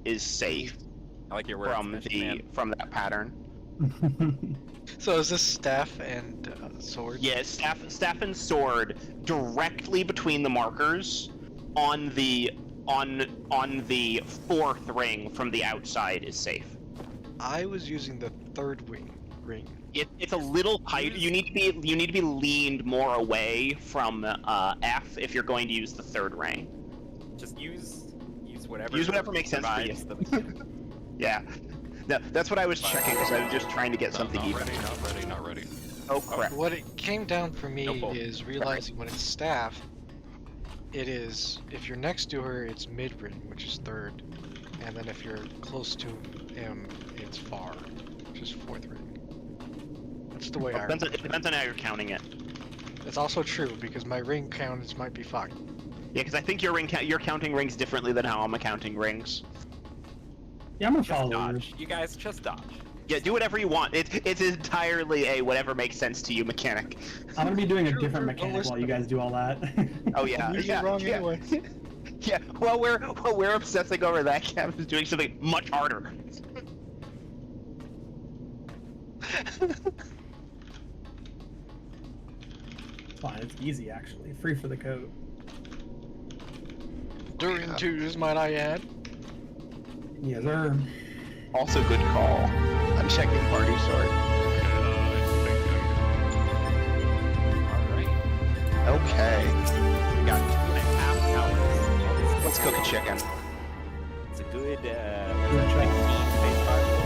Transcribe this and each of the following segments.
is safe I like your words, from that pattern. So is this staff and sword? Yeah, staff and sword directly between the markers on the fourth ring from the outside is safe. I was using the third ring. It's a little tight. You need to be leaned more away from F if you're going to use the third ring. Just use whatever. Use whatever makes sense for you. Yeah. No, that's what I was checking because I was just trying to get something even. Not ready. Oh crap. What it came down for me is realizing when it's staff, it is, if you're next to her, it's mid ring, which is third, and then if you're close to him, it's far, which is fourth ring. That's the way I remember. It depends on how you're counting it. It's also true because my ring counts might be fucked. Yeah, because I think you're counting rings differently than how I'm counting rings. Yeah, I'm gonna Just follow dodge. You guys just dodge. Yeah, do whatever you want. It's entirely a whatever makes sense to you mechanic. I'm gonna be doing a different mechanic while you guys do all that. Oh yeah, I'm usually wrong anyway. Yeah, while we're obsessing over that, Kev is doing something much harder. Fine, it's easy actually. Free for the code. During twos, might I add? Yes, sir. Also good call. I'm checking party sword. Alright. Okay. We got 2.5 hours. Let's cook a chicken. It's a good, Good job. 15 base particles.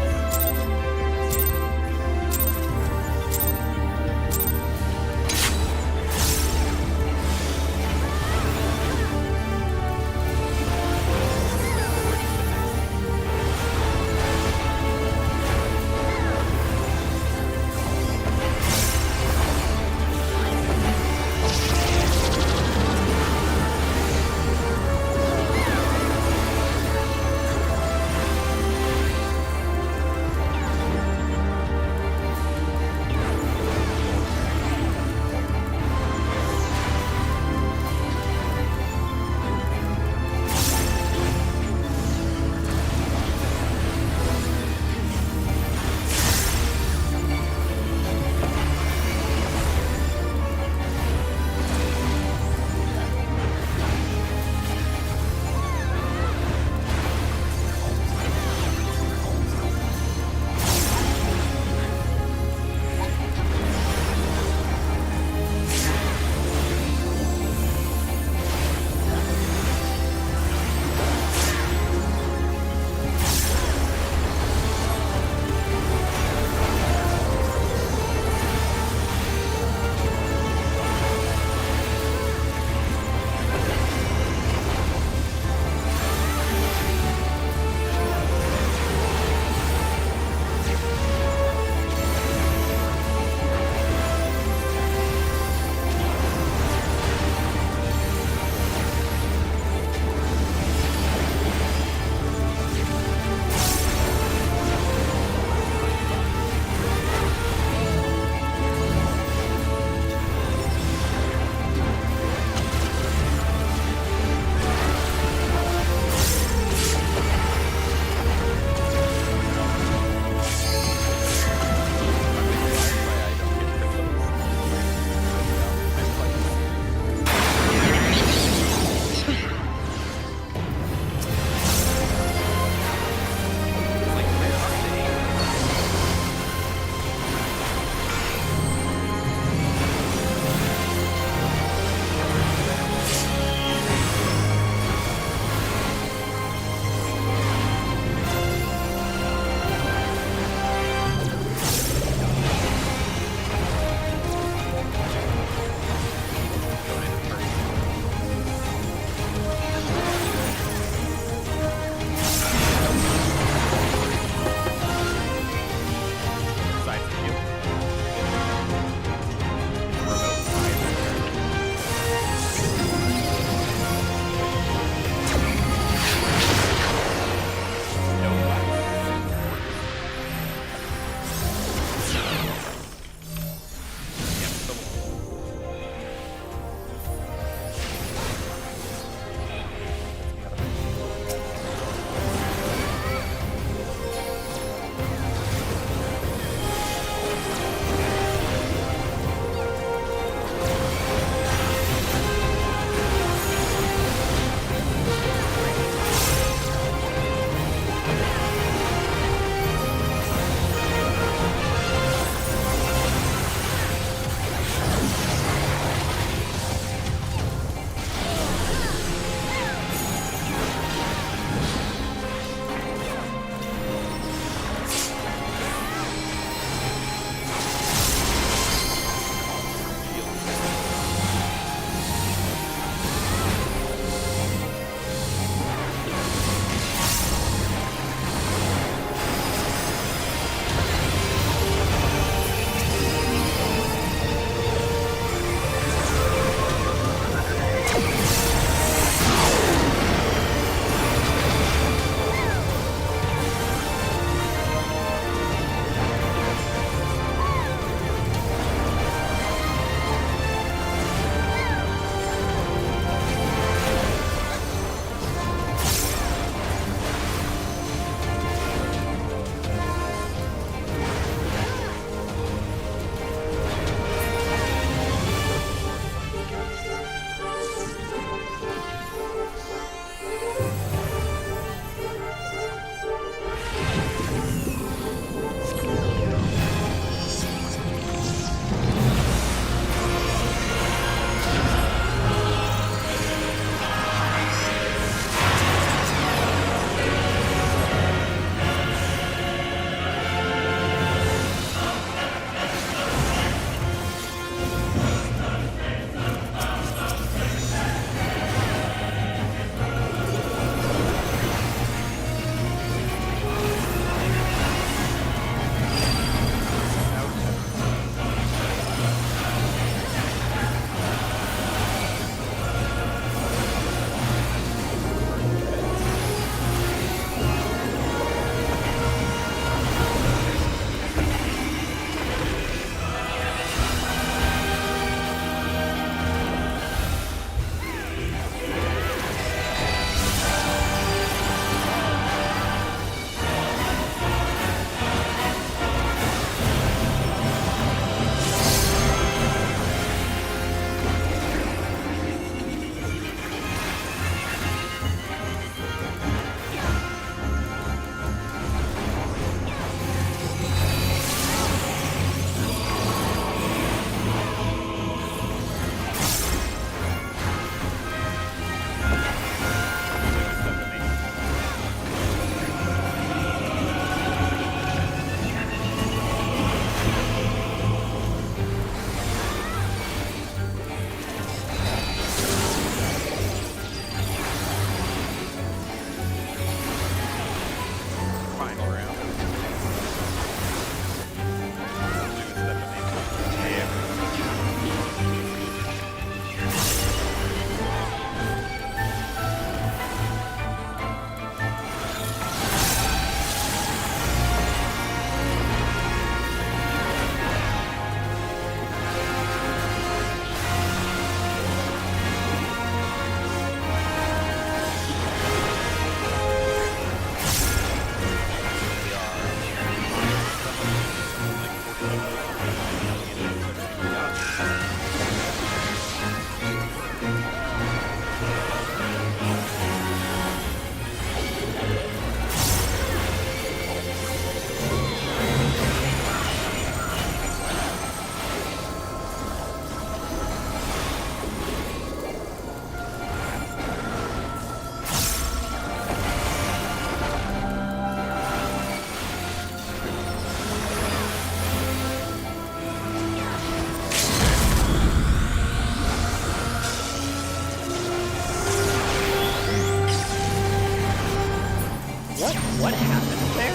What happened there?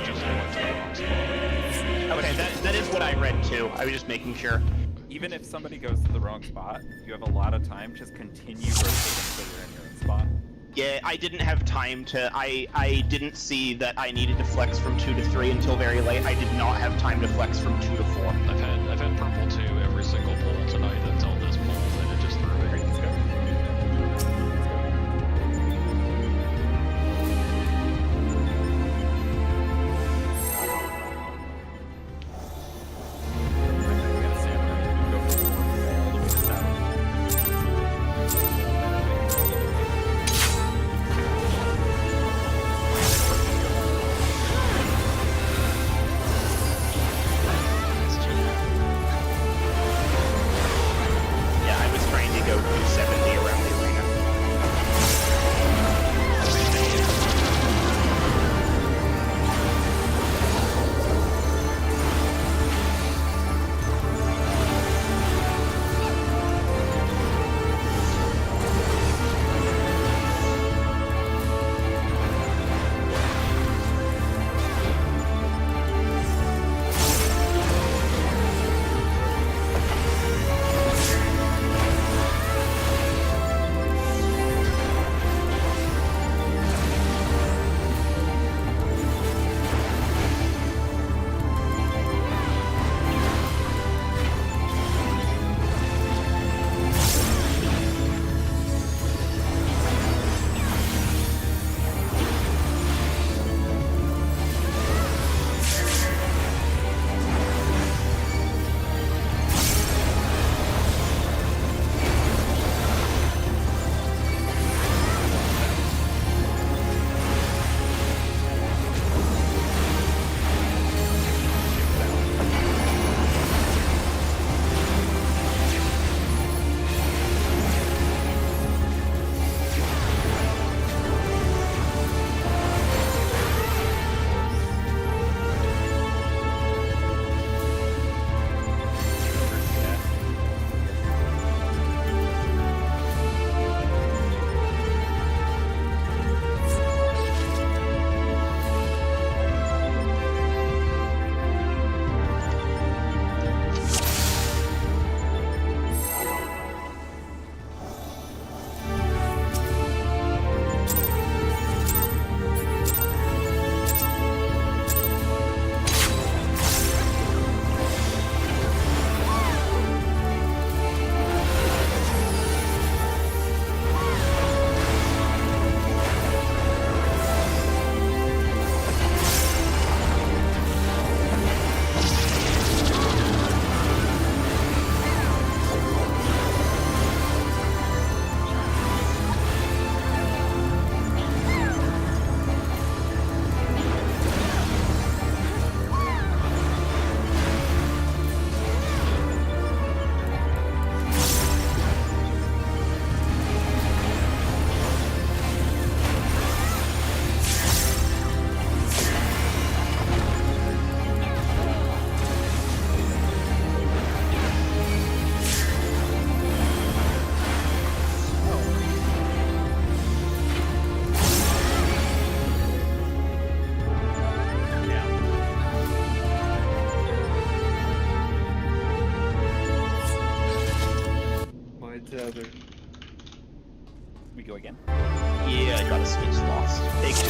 Just went to the wrong spot. Okay, that is what I read too. I was just making sure. Even if somebody goes to the wrong spot, you have a lot of time. Just continue rotating until you're in your own spot. Yeah, I didn't have time to. I didn't see that I needed to flex from 2 to 3 until very late. I did not have time to flex from 2 to 4. I've had purple 2 every single pull tonight until this pull, and it just threw me. Let's go. We got Samurai. Go for 4 all the way to south. Yeah, I was trying to go 270 around the arena. We go again. Yeah, I got a switch lost. Take 2.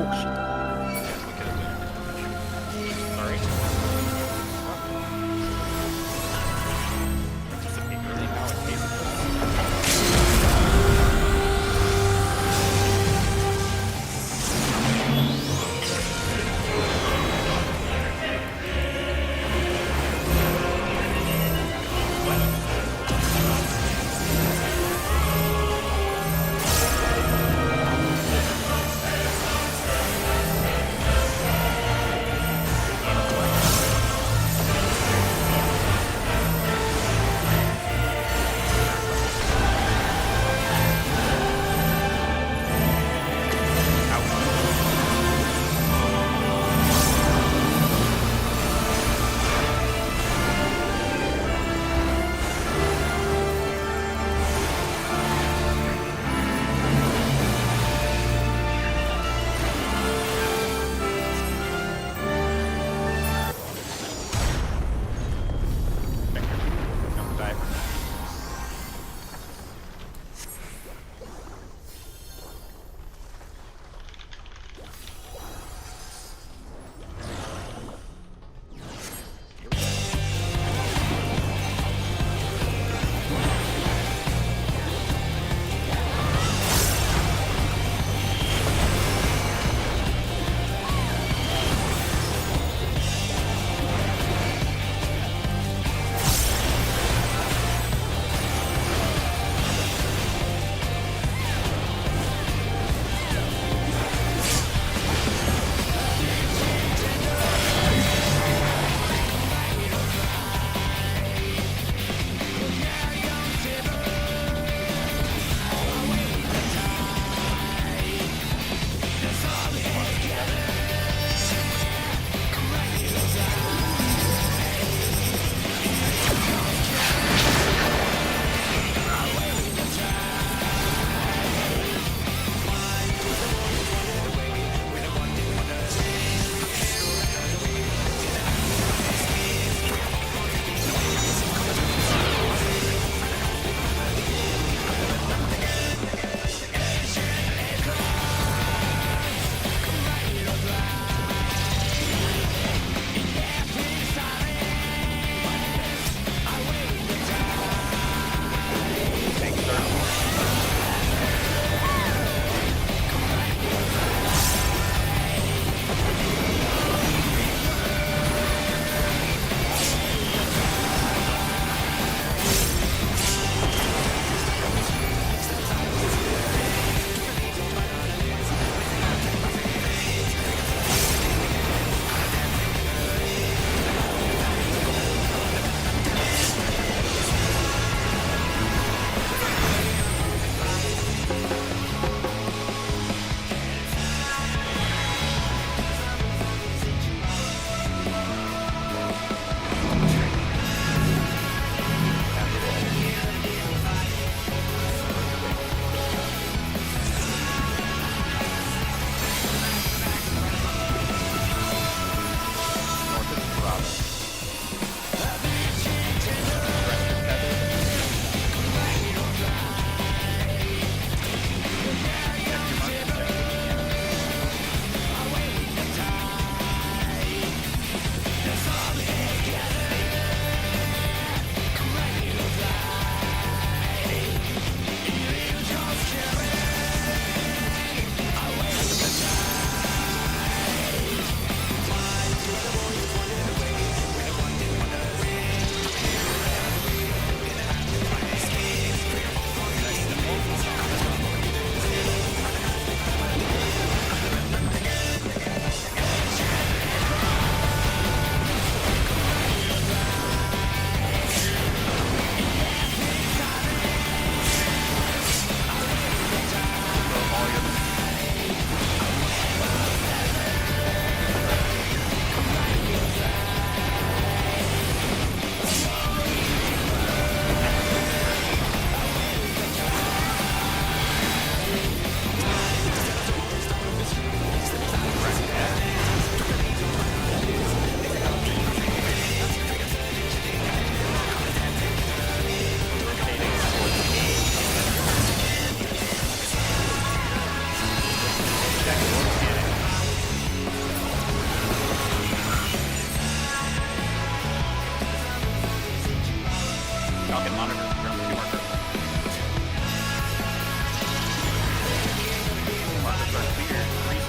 Bullshit. Yes, look at it. Sorry. Anticipate really how it tastes.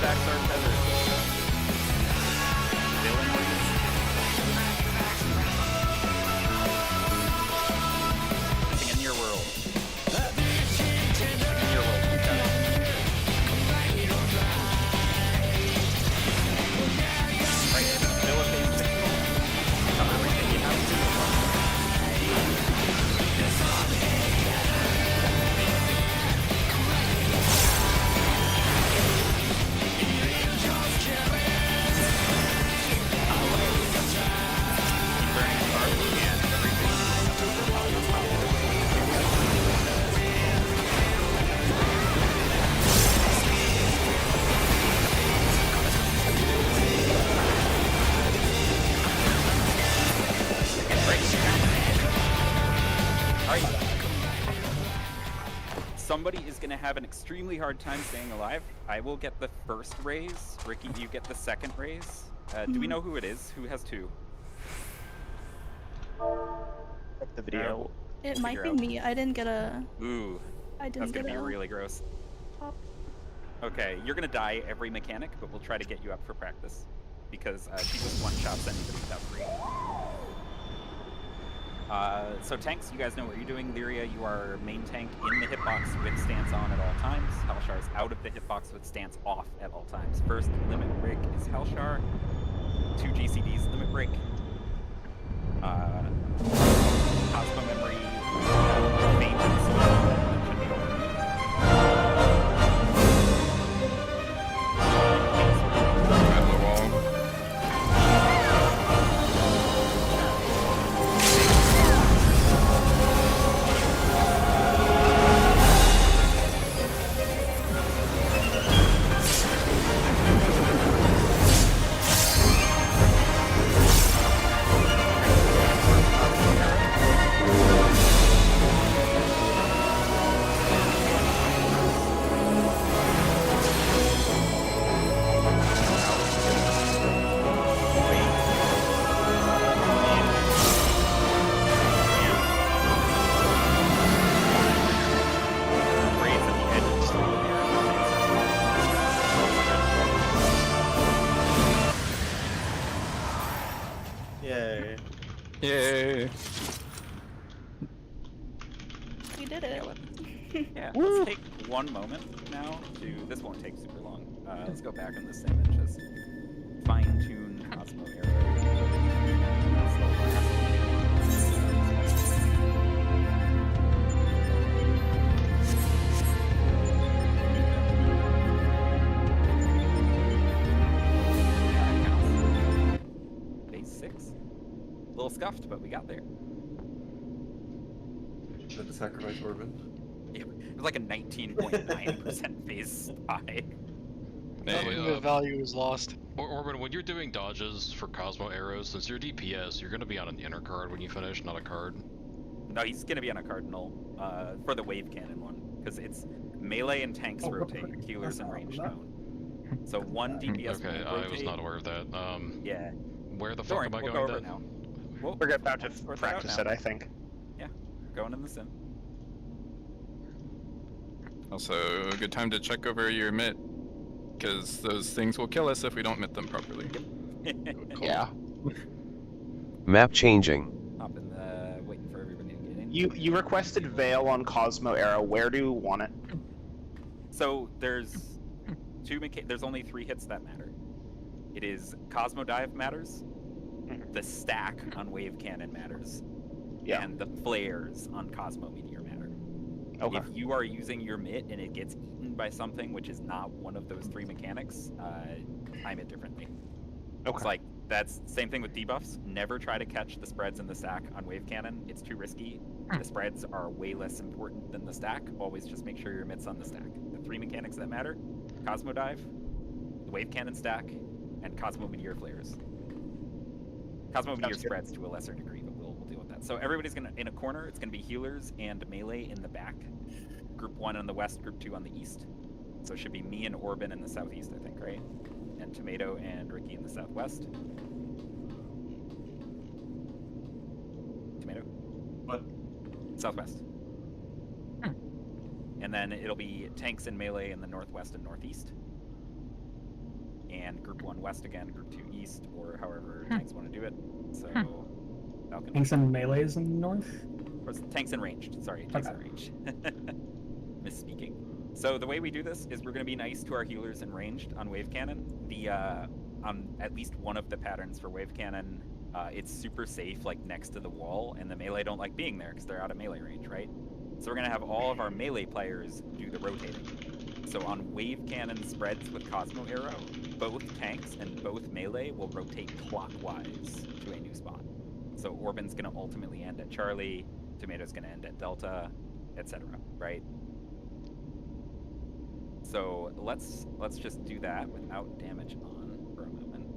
stacks are feathered. Villain rings. Sing in your world. Sing in your world. Right, Villa phase 6. Cover everything you have to. Somebody is going to have an extremely hard time staying alive. I will get the first raise. Ricky, you get the second raise. Do we know who it is? Who has 2? Check the video. It might be me. I didn't get a. Ooh, I didn't that's get going to a. be really gross. Pop. Okay, you're going to die every mechanic, but we'll try to get you up for practice. Because she just one-shots anybody without 3. So tanks, you guys know what you're doing. Lyria, you are main tank in the hitbox with stance on at all times. Helshar is out of the hitbox with stance off at all times. First limit break is Helshar. 2 GCDs limit break. Cosmo memory. Maintenance. Should be over. Yay. Yay! We did it. Yeah, let's take one moment now to. This won't take super long. Let's go back in the sim and just fine-tune Cosmo Arrow. Phase 6. A little scuffed, but we got there. Had to sacrifice Orban. It was like a 19.9% phase spy. The value is lost. Orban, when you're doing dodges for Cosmo arrows, since you're DPS, you're going to be on an inner card when you finish, not a card. No, he's gonna be on a cardinal for the wave cannon one, because it's melee and tanks rotate, healers and range don't. So one DPS Okay, will I was rotate. not aware of that. Yeah. Where the Don't fuck worry, am I we'll going go over it then? now. Well, We're about to sort that out practice now. it, I think. Yeah, going in the sim. Also, a good time to check over your mitt, because those things will kill us if we don't mitt them properly. Yeah. Map changing. Hop in the waiting for everybody to get in. You requested Veil on Cosmo Arrow. Where do you want it? So there's there's only 3 hits that matter. It is Cosmo Dive matters, the stack on Wave Cannon matters, Yeah. and the flares on Cosmo Meteor matter. Okay. If you are using your mitt and it gets eaten by something which is not one of those 3 mechanics, time it differently. Okay. It's like, that's same thing with debuffs. Never try to catch the spreads in the stack on Wave Cannon. It's too risky. The spreads are way less important than the stack. Always just make sure your mitt's on the stack. The 3 mechanics that matter: Cosmo Dive, the Wave Cannon stack, and Cosmo Meteor flares. Cosmo Meteor spreads to a lesser degree, but we'll deal with that. So everybody's gonna in a corner. It's gonna be healers and melee in the back. Group 1 on the west, Group 2 on the east. So it should be me and Orban in the southeast, I think, right? And Tomato and Ricky in the southwest. Tomato? What? Southwest. And then it'll be tanks and melee in the northwest and northeast. and Group 1 west again, Group 2 east, or however tanks want to do it. So, Falcon. Tanks and melees in the north? Or tanks and ranged. Sorry, tanks and ranged. Misspeaking. So the way we do this is we're going to be nice to our healers and ranged on wave cannon. On at least one of the patterns for wave cannon, it's super safe, like next to the wall, and the melee don't like being there because they're out of melee range, right? So we're going to have all of our melee players do the rotating. So on wave cannon spreads with Cosmo Arrow, both tanks and both melee will rotate clockwise to a new spot. So Orban's going to ultimately end at Charlie, Tomato's going to end at Delta, etc. Right? So let's just do that without damage on for a moment,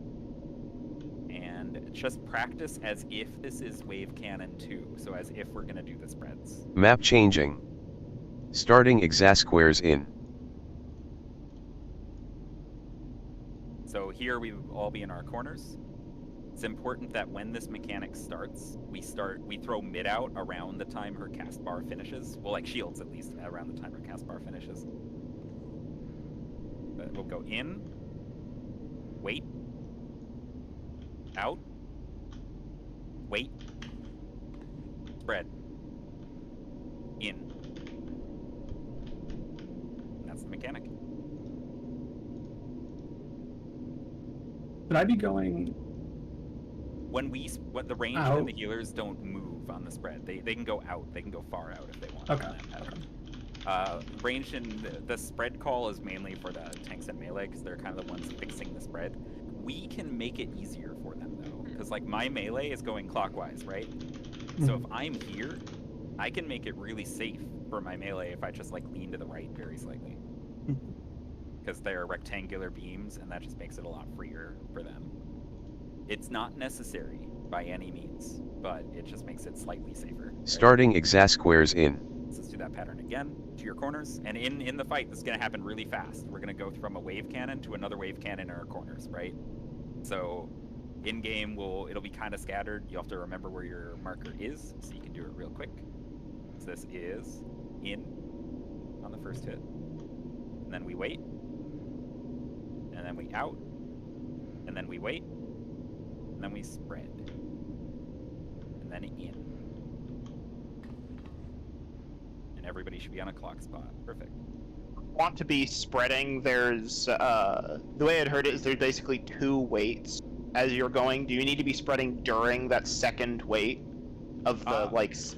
and just practice as if this is wave cannon 2. So as if we're going to do the spreads. Map changing. Starting exasquares in. So here we will all be in our corners. It's important that when this mechanic starts, we throw mid out around the time her cast bar finishes. Well, like shields at least, around the time her cast bar finishes. But we'll go in, wait, out, wait, spread, in. And that's the mechanic. Should I be going When the range out? and the healers don't move on the spread, they can go out. They can go far out if they want. Okay. On that pattern. Range and the spread call is mainly for the tanks and melee because they're kind of the ones fixing the spread. We can make it easier for them though, because like my melee is going clockwise, right? So if I'm here, I can make it really safe for my melee if I just like lean to the right very slightly. Because they are rectangular beams, and that just makes it a lot freer for them. It's not necessary by any means, but it just makes it slightly safer. Right? Starting exasquares in. So let's do that pattern again, to your corners. And in the fight, this is going to happen really fast. We're going to go from a wave cannon to another wave cannon in our corners, right? So in-game, it'll be kind of scattered. You'll have to remember where your marker is, so you can do it real quick. So this is in on the first hit. And then we wait. And then we out. And then we wait. And then we spread. And then in. And everybody should be on a clock spot. Perfect. Want to be spreading, there's the way I'd heard it is there's basically 2 waits as you're going. Do you need to be spreading during that second wait of the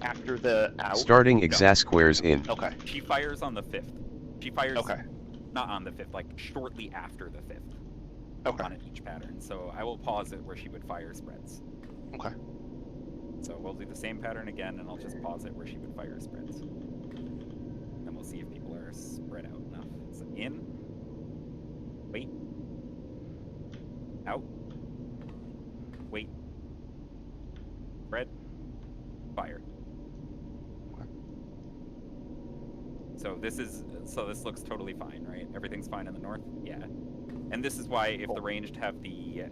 after the out? Starting exasquares in. Okay. She fires on the 5th. She fires Okay. not on the 5th, like shortly after the 5th. Okay. On each pattern. So I will pause it where she would fire spreads. Okay. So we'll do the same pattern again, and I'll just pause it where she would fire spreads. And we'll see if people are spread out enough. So in, wait, out, wait, spread, fire. So this looks totally fine, right? Everything's fine in the north? Yeah. And this is why if the ranged have the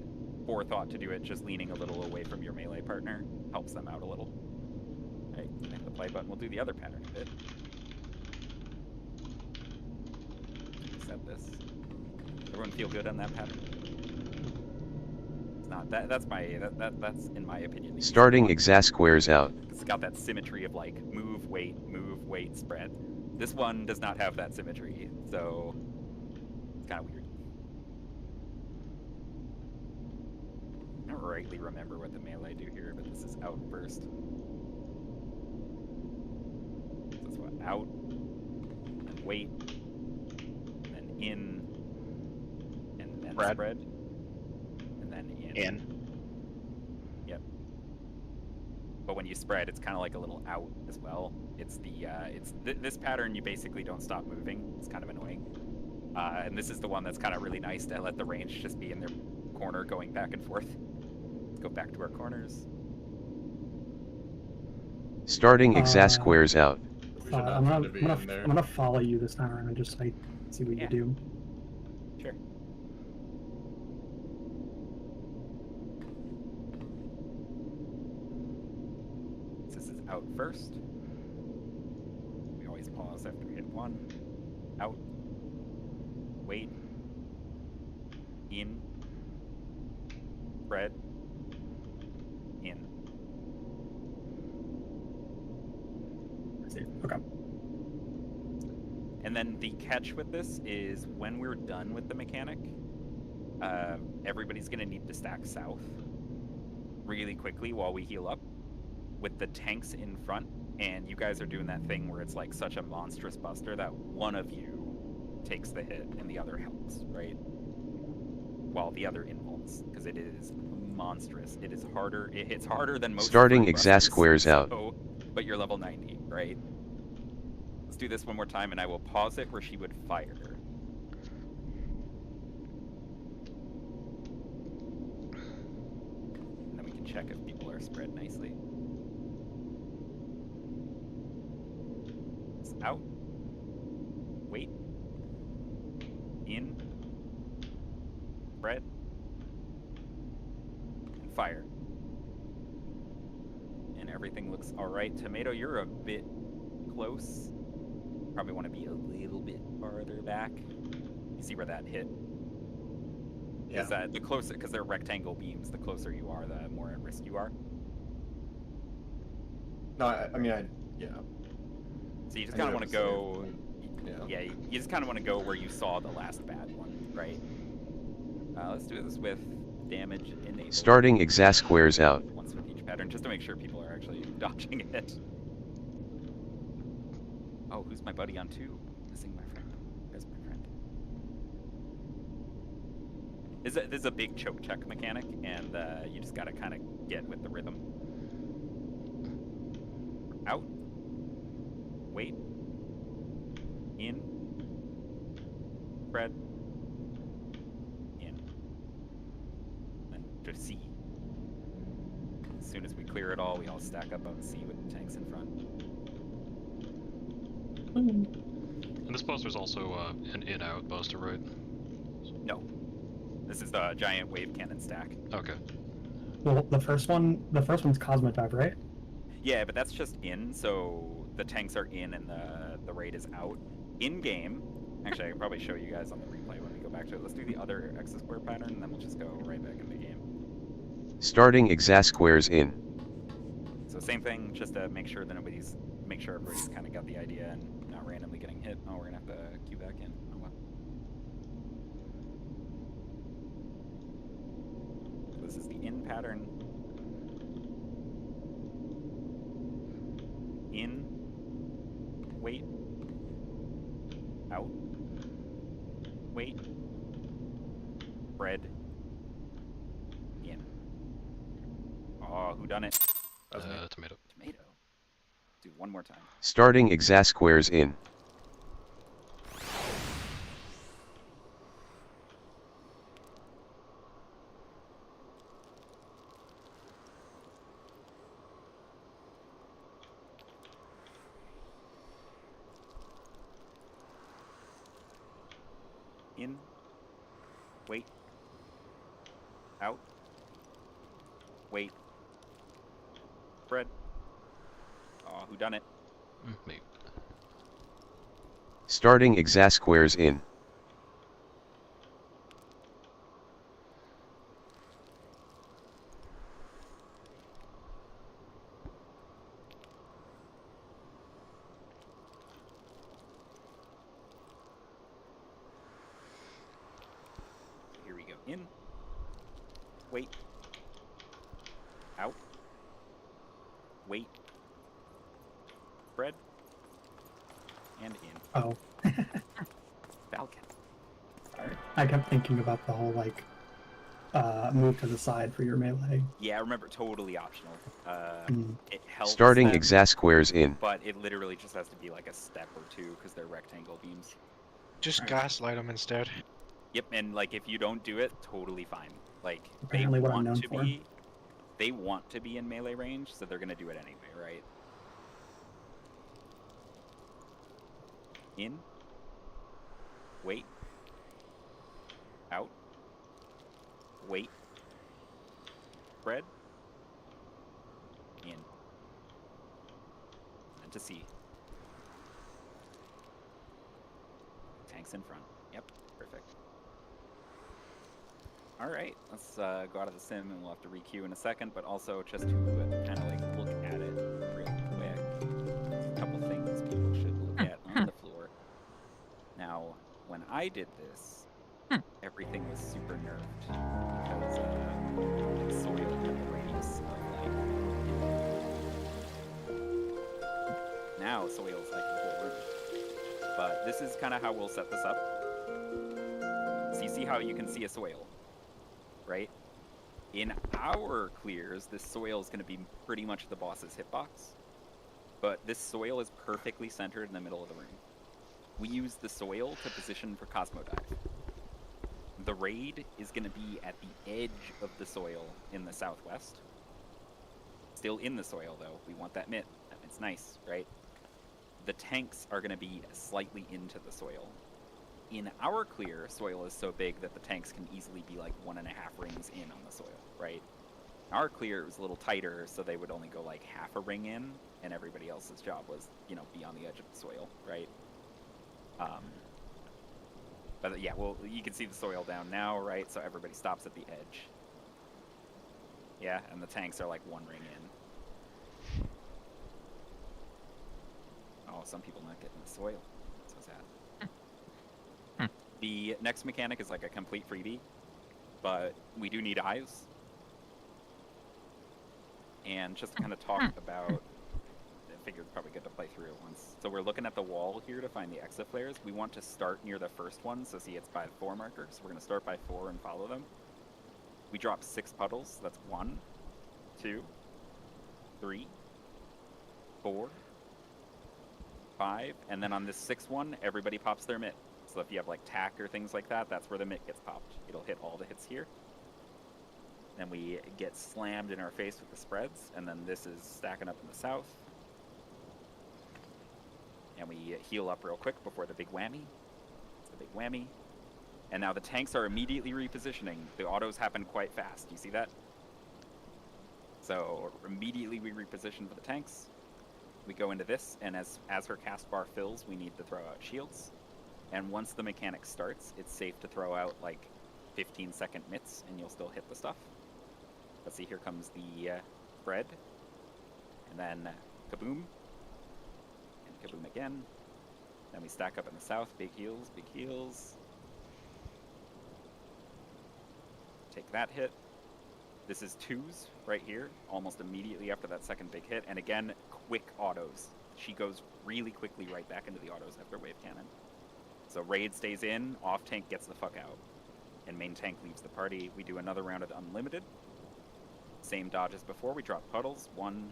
forethought to do it, just leaning a little away from your melee partner helps them out a little. Right, hit the play button. We'll do the other pattern a bit. Set this. Everyone feel good on that pattern? It's not that's in my opinion. Starting exasquares out. It's got that symmetry of like move, wait, spread. This one does not have that symmetry, so it's kind of weird. I don't rightly remember what the melee do here, but this is out first. So this is what out, and then wait, and then in, and then spread, and then in. Yep. But when you spread, it's kind of like a little out as well. It's this pattern you basically don't stop moving. It's kind of annoying. And this is the one that's kind of really nice to let the range just be in their corner going back and forth. Let's go back to our corners. Starting exasquares out. I'm gonna follow you this time around and just see what you do. Sure. This is out first. We always pause after we hit 1. Out. Wait. in, spread, in. I see. Okay. And then the catch with this is when we're done with the mechanic, everybody's gonna need to stack south really quickly while we heal up with the tanks in front, and you guys are doing that thing where it's like such a monstrous buster that one of you takes the hit and the other helps, right? While the other involves, because it is monstrous. It is harder. It hits harder than most. Starting free exact busters, squares out. so- but you're level 90, right? Let's do this one more time, and I will pause it where she would fire. And then we can check if people are spread nicely. It's out. Wait. In. Spread. And fire. And everything looks alright. Tomato, you're a bit close. Probably want to be a little bit farther back. You see where that hit? Yeah. Is that the closer, because they're rectangle beams, the closer you are, the more at risk you are. No, I mean, yeah. So you just I kind of knew want to it go. was Yeah, you just kind of want to go where you saw the last bad one, right? Let's do this with damage enabled. Starting exact squares out. Once with each pattern, just to make sure people are actually dodging it. Oh, who's my buddy on 2? Missing my friend. Where's my friend? This is a big choke check mechanic, and you just gotta kind of get with the rhythm. Out. Wait. In. Spread. In. And to C. As soon as we clear it all, we all stack up on C with the tanks in front. And this buster's also an in-out buster, right? No. This is the giant wave cannon stack. Okay. Well, the first one's Cosmo type, right? Yeah, but that's just in, so the tanks are in and the raid is out. In-game, actually I can probably show you guys on the replay when we go back to it. Let's do the other X square pattern, and then we'll just go right back in the game. Starting exact squares in. So same thing, just to make sure that everybody's kind of got the idea and not randomly getting hit. Oh, we're gonna have to queue back in. Oh well. So this is the in pattern. In. Wait. Out. Wait. Spread. In. Oh, who done it? That was me. Tomato. Tomato. Do one more time. Starting exact squares in. In. Wait. Out. Wait. Spread. Oh, who done it? Me. Starting exact squares in. Here we go. In. Wait. Out. Wait. Spread. And in. Oh. Falcon. Sorry. I kept thinking about the whole like move to the side for your melee. Yeah, remember, totally optional. It helps. Starting them, exact squares in. but it literally just has to be like a step or two because they're rectangle beams. Just gaslight them instead. Yep, and like if you don't do it, totally fine. Like Apparently what I'm known for. They want to be in melee range, so they're gonna do it anyway, right? In. Wait. Out. Wait. Spread. In. And to C. Tanks in front. Yep, perfect. All right, let's go out of the sim, and we'll have to requeue in a second. But also, just to kind of like look at it real quick, a couple things people should look at on the floor. Now, when I did this, everything was super nerfed because soil had the radius of light. Now soil's like the whole room. But this is kind of how we'll set this up. So you see how you can see a soil, right? In our clears, this soil is going to be pretty much the boss's hitbox. But this soil is perfectly centered in the middle of the room. We use the soil to position for Cosmo Dive. The raid is going to be at the edge of the soil in the southwest. Still in the soil, though. We want that mitt. That mitt's nice, right? The tanks are going to be slightly into the soil. In our clear, soil is so big that the tanks can easily be like 1.5 rings in on the soil, right? Our clear was a little tighter, so they would only go like half a ring in, and everybody else's job was, you know, be on the edge of the soil, right? But yeah, well, you can see the soil down now, right? So everybody stops at the edge. Yeah, and the tanks are like 1 ring in. Oh, some people not getting the soil. So sad. The next mechanic is like a complete freebie, but we do need eyes. And just to kind of talk about, I figured it's probably good to play through it once. So we're looking at the wall here to find the exit flares. We want to start near the first one, so see it's by 4 marker. So we're going to start by 4 and follow them. We drop 6 puddles. That's 1, 2, 3, 4, 5, and then on this 6th one, everybody pops their mitt. So if you have like tack or things like that, that's where the mitt gets popped. It'll hit all the hits here. Then we get slammed in our face with the spreads, and then this is stacking up in the south. And we heal up real quick before the big whammy. It's the big whammy. And now the tanks are immediately repositioning. The autos happen quite fast. You see that? So immediately we reposition for the tanks. We go into this, and as her cast bar fills, we need to throw out shields. And once the mechanic starts, it's safe to throw out like 15-second mitts, and you'll still hit the stuff. Let's see, here comes the spread. And then kaboom. And kaboom again. Then we stack up in the south, big heals, big heals. Take that hit. This is 2s right here, almost immediately after that second big hit. And again, quick autos. She goes really quickly right back into the autos after wave cannon. So raid stays in, off tank gets the fuck out. And main tank leaves the party. We do another round of unlimited. Same dodge as before, we drop puddles. 1,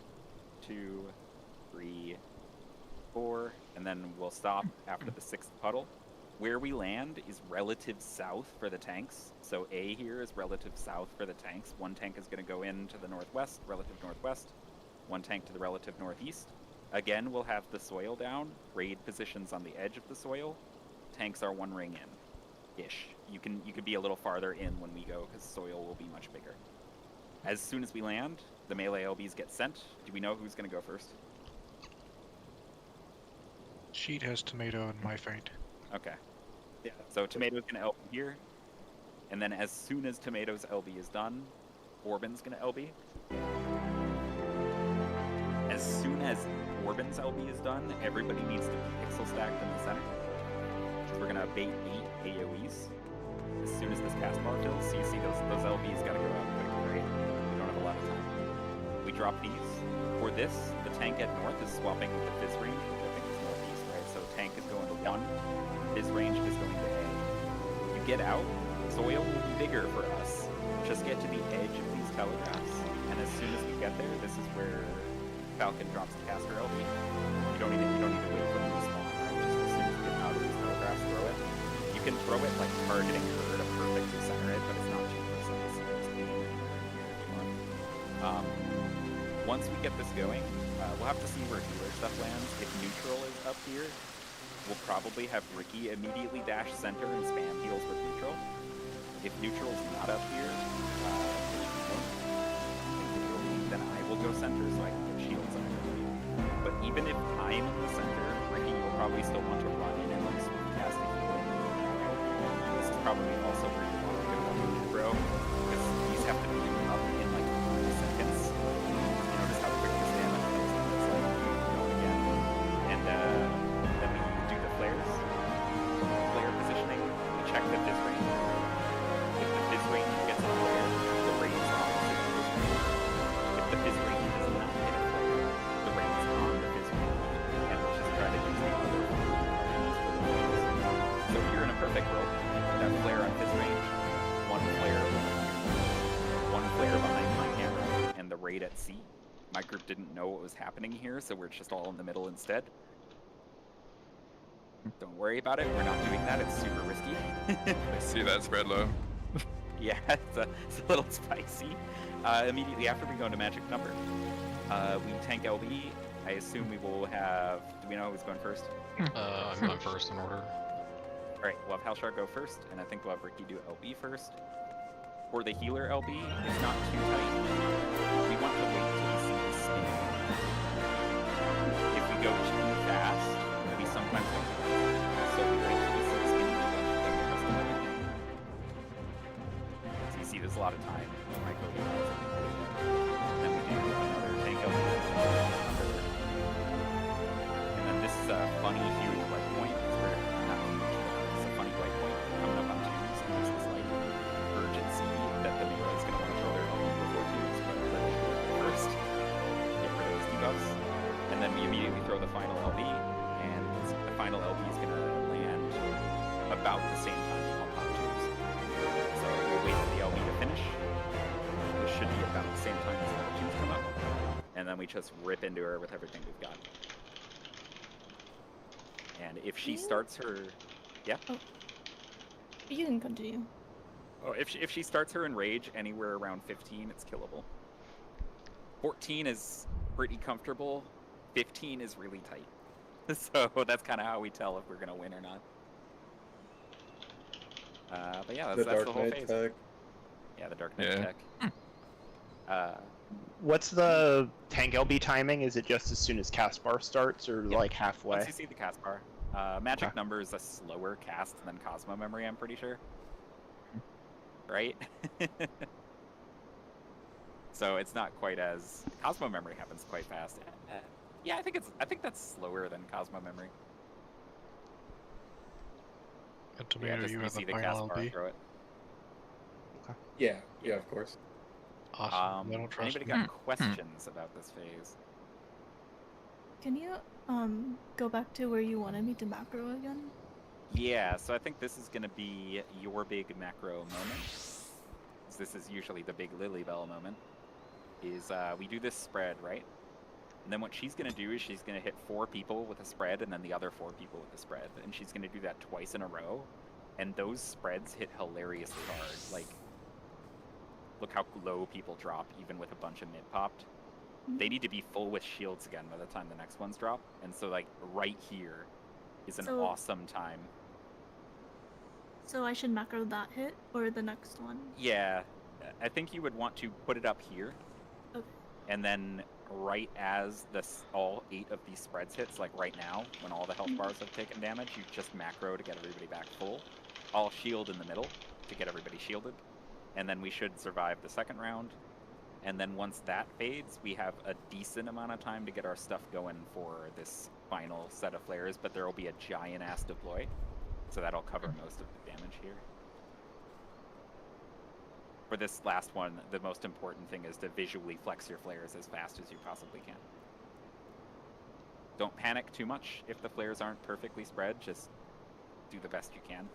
2, 3, 4, and then we'll stop after the 6th puddle. Where we land is relative south for the tanks. So A here is relative south for the tanks. 1 tank is going to go in to the northwest, relative northwest. 1 tank to the relative northeast. Again, we'll have the soil down. Raid positions on the edge of the soil. Tanks are 1 ring in, ish. You could be a little farther in when we go because soil will be much bigger. As soon as we land, the melee LBs get sent. Do we know who's going to go first? Sheet has tomato in my fight. Okay. Yeah. So Tomato's going to LB here. And then as soon as Tomato's LB is done, Orbin's going to LB. As soon as Orbin's LB is done, everybody needs to be pixel stacked in the center. So we're going to bait 8 AoEs. As soon as this cast bar fills, so you see those LBs got to go out quickly, right? We don't have a lot of time. We drop these. For this, the tank at north is swapping with the fizz range, which I think is northeast, right? So tank is going to 1, fizz range is going to A. You get out, soil will be bigger for us. Just get to the edge of these telegraphs, and as soon as we get there, this is where Falcon drops the caster LB. You don't need to wait for them to spawn, right? Just as soon as you get out of these telegraphs, throw it. You can throw it like targeting her to perfectly center it, but it's not too precise. Just leave it here if you want. Once we get this going, we'll have to see where healer stuff lands. If neutral is up here, we'll probably have Ricky immediately dash center and spam heals with neutral. If neutral's not up here, then I will go center so I can get shields on Ricky. But even if I'm in the center, Ricky will probably still want to run in and like swift cast a heal. This is probably also where you want to go bro, because these have to be up in like 3 seconds. You notice how quick the stamina is. It's like go again. And then we do the flares. Flare positioning. We check the fizz range. If the fizz range gets a flare, the rate is opposite the fizz range. If the fizz range does not hit a flare, the rate is on the fizz range. And let's just try to use the other one. So you're in a perfect world. That flare on fizz range, one flare behind my camera, and the raid at C. My group didn't know what was happening here, so we're just all in the middle instead. Don't worry about it, we're not doing that, it's super risky. I see that spread low. Yeah, it's a little spicy. Immediately after we go into magic number, we tank LB. I assume we will have, do we know who's going first? I'm first in order. Alright, we'll have Halshar go first, and I think we'll have Ricky do LB first. For the healer LB, it's not too tight. We want to wait till we see the spin. If we go too fast, we sometimes don't. So we wait till we see the spin, then we press the button. So you see there's a lot of time. We might go to then we do another tank LB. And then this is a funny huge white point. It's a funny white point coming up on twos, and there's this like urgency that the Mira is going to want to throw their LB before twos, but let me do it first. Get rid of those debuffs. And then we immediately throw the final LB, and the final LB is going to land about the same time on pop twos. So we wait for the LB to finish. This should be about the same time as the twos come up. And then we just rip into her with everything we've got. And if she starts her... Yeah? Oh. You can continue. Oh, if she starts her enrage anywhere around 15, it's killable. 14 is pretty comfortable. 15 is really tight. So that's kind of how we tell if we're going to win or not. But yeah, that's the whole phase. Tech. Yeah, the Dark Knight tech. What's the tank LB timing? Is it just as soon as cast bar starts, or like halfway? Once you see the cast bar. Magic number is a slower cast than Cosmo Memory, I'm pretty sure. Right? So it's not quite as... Cosmo Memory happens quite fast. Yeah, I think that's slower than Cosmo Memory. And Tomato, just you have see the the cast final bar, LB? throw it. Yeah, of course. Awesome. I don't trust Anybody me. got questions about this phase? Can you go back to where you wanted me to macro again? Yeah, so I think this is going to be your big macro moment. This is usually the big Lilybell moment. Is we do this spread, right? And then what she's going to do is she's going to hit 4 people with a spread, and then the other 4 people with a spread. And she's going to do that twice in a row. And those spreads hit hilariously hard. Like, look how low people drop, even with a bunch of mid popped. They need to be full with shields again by the time the next ones drop. And so, like, right here is an awesome time. So I should macro that hit, or the next one? Yeah, I think you would want to put it up here. Okay. And then right as all 8 of these spreads hits, like right now, when all the health bars have taken damage, you just macro to get everybody back full. I'll shield in the middle to get everybody shielded. And then we should survive the second round. And then once that fades, we have a decent amount of time to get our stuff going for this final set of flares, but there will be a giant-ass deploy. So that'll cover most of the damage here. For this last one, the most important thing is to visually flex your flares as fast as you possibly can. Don't panic too much if the flares aren't perfectly spread, just do the best you can.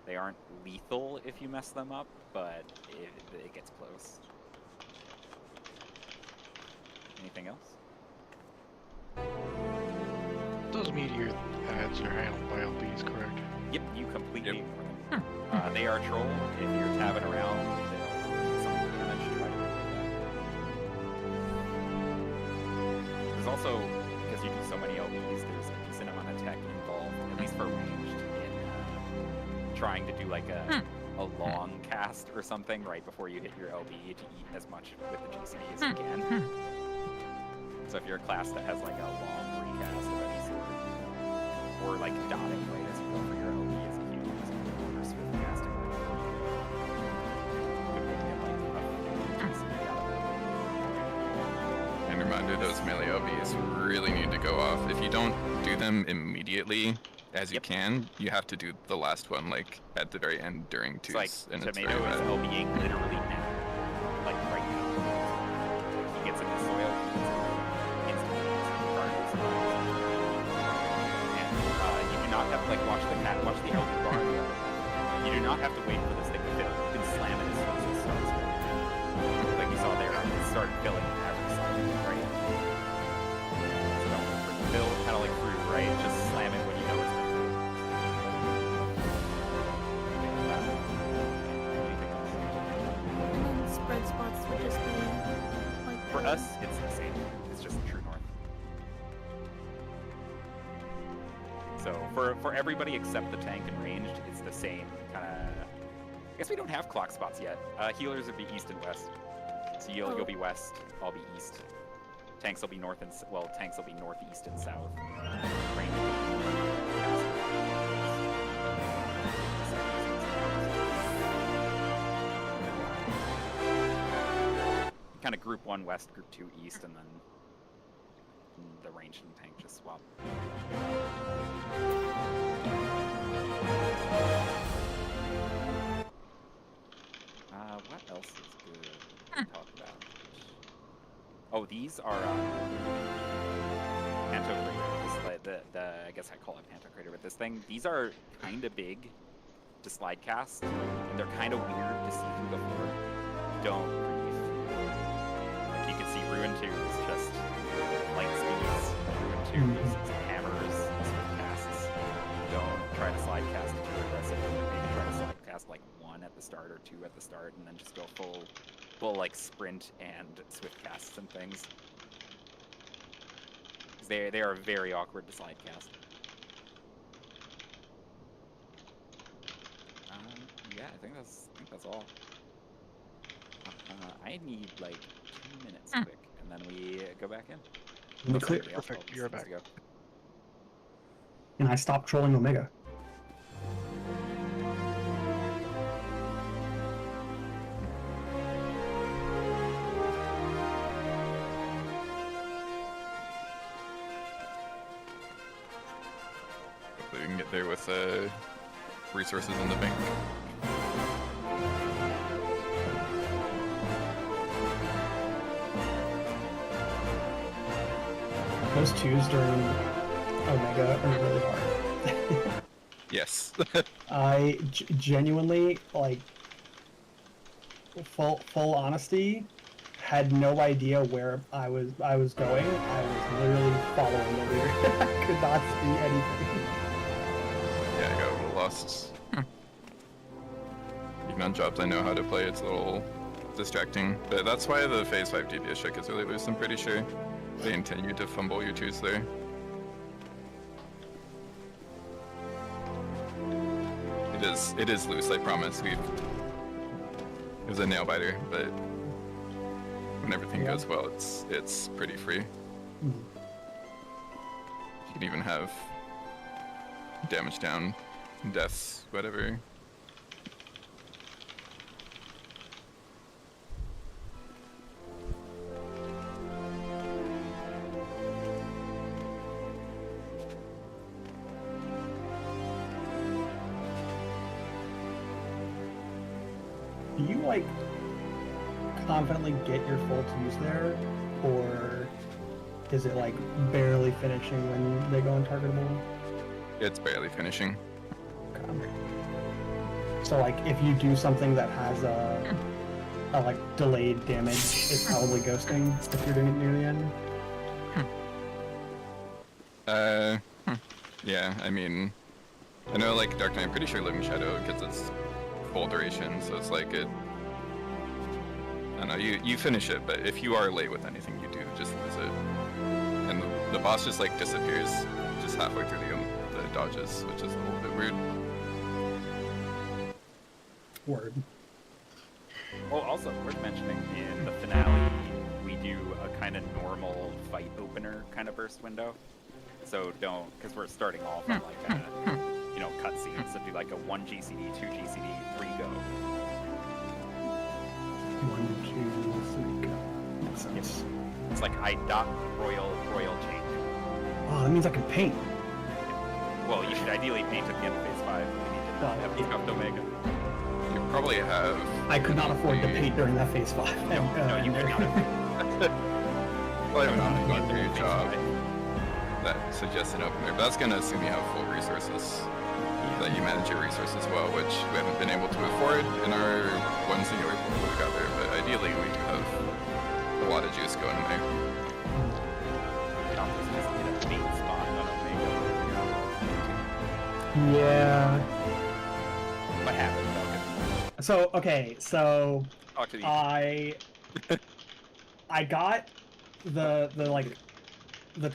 They aren't lethal if you mess them up, but it gets close. Anything else? Those meteor heads are handled by LBs, correct? Yep, you completely ignore them. They are troll. If you're tabbing around, they'll do some damage. Try to avoid that. There's also, because you do so many LBs, there's a decent amount of tech involved, at least for ranged, in trying to do like a long cast or something right before you hit your LB to eat as much with the GCD as you can. So if you're a class that has like a long recast of any sort, or like dotting right as you go for your LB is a huge reason for swift casting. do those melee OBs really need to go off. If you don't do them immediately, as you can, you have to do the last one like at the very end during twos. It's like and Tomato it's is very bad. LBing literally now, like right now. He gets in the soil, he gets in instantly, particles. And you do not have to like watch the LB bar. You do not have to wait for this thing to fill. You can slam it as soon as it starts. Like you saw there, it started filling every side, right? So don't wait for it to fill, kind of like fruit, right? Just slam it when you know it's going to fill. Anything else? And then spread spots would just be like For us, it's the same. It's just true north. So for everybody except the tank and ranged, it's the same kind of. I guess we don't have clock spots yet. Healers would be east and west. So you'll be west. I'll be east. Tanks will be north and tanks will be northeast and south. Ranged will be kind of group 1 west, group 2 east, and then the ranged and tank just swap. What else is good to talk about? Oh, these are Panto Crater. I guess I call it Panto Crater with this thing. These are kind of big to slide cast, and they're kind of weird to see through the floor. Don't breathe. Like you can see Ruin 2 is just light speeds. Ruin 2 is hammers, swift casts. Don't try to slide cast too aggressively. Maybe try to slide cast like 1 at the start or 2 at the start, and then just go full like sprint and swift casts and things. They are very awkward to slide cast. Yeah, I think that's all. I need like 2 minutes quick, and then we go back in. Perfect, you're back. And I stopped trolling Omega. Hopefully we can get there with resources in the bank. Those twos during Omega are really hard. Yes. I genuinely, like, full honesty, had no idea where I was going. I was literally following the leader. I could not see anything. Yeah, I got a little lost. Even on jobs I know how to play, it's a little distracting. But that's why the phase 5 DPS check is really loose, I'm pretty sure. They intend you to fumble your twos there. It is loose, I promise. It was a nail biter, but when everything goes well, it's pretty free. You can even have damage down, deaths, whatever. Do you, like, confidently get your full twos there, or is it, like, barely finishing when they go untargetable? It's barely finishing. Okay. So, like, if you do something that has a like, delayed damage, it's probably ghosting if you're doing it near the end? Yeah, I mean, I know, like, Dark Knight, I'm pretty sure Living Shadow gets its full duration, so it's like it... I don't know, you finish it, but if you are late with anything, you do just lose it. And the boss just, like, disappears just halfway through the dodges, which is a little bit weird. Word. Oh, also worth mentioning, in the finale, we do a kind of normal fight opener kind of burst window. So don't, because we're starting off on like a, cutscene, so do like a 1 GCD, 2 GCD, 3 go. 1, 2, 3, go. Makes sense. It's like I dot royal change. Oh, that means I can paint. Well, you should ideally paint at the end of phase 5. We need to not have Scuffed Omega. You probably have. I could not afford to paint during that phase 5. No, you could not. Probably haven't gone through your job. That suggests an opener. But that's gonna assume you have full resources. That you manage your resources well, which we haven't been able to afford in our one singular pool we got there. But ideally, we do have a lot of juice going in there. Yeah. What happened, Falcon? So okay, so Talk to the I got the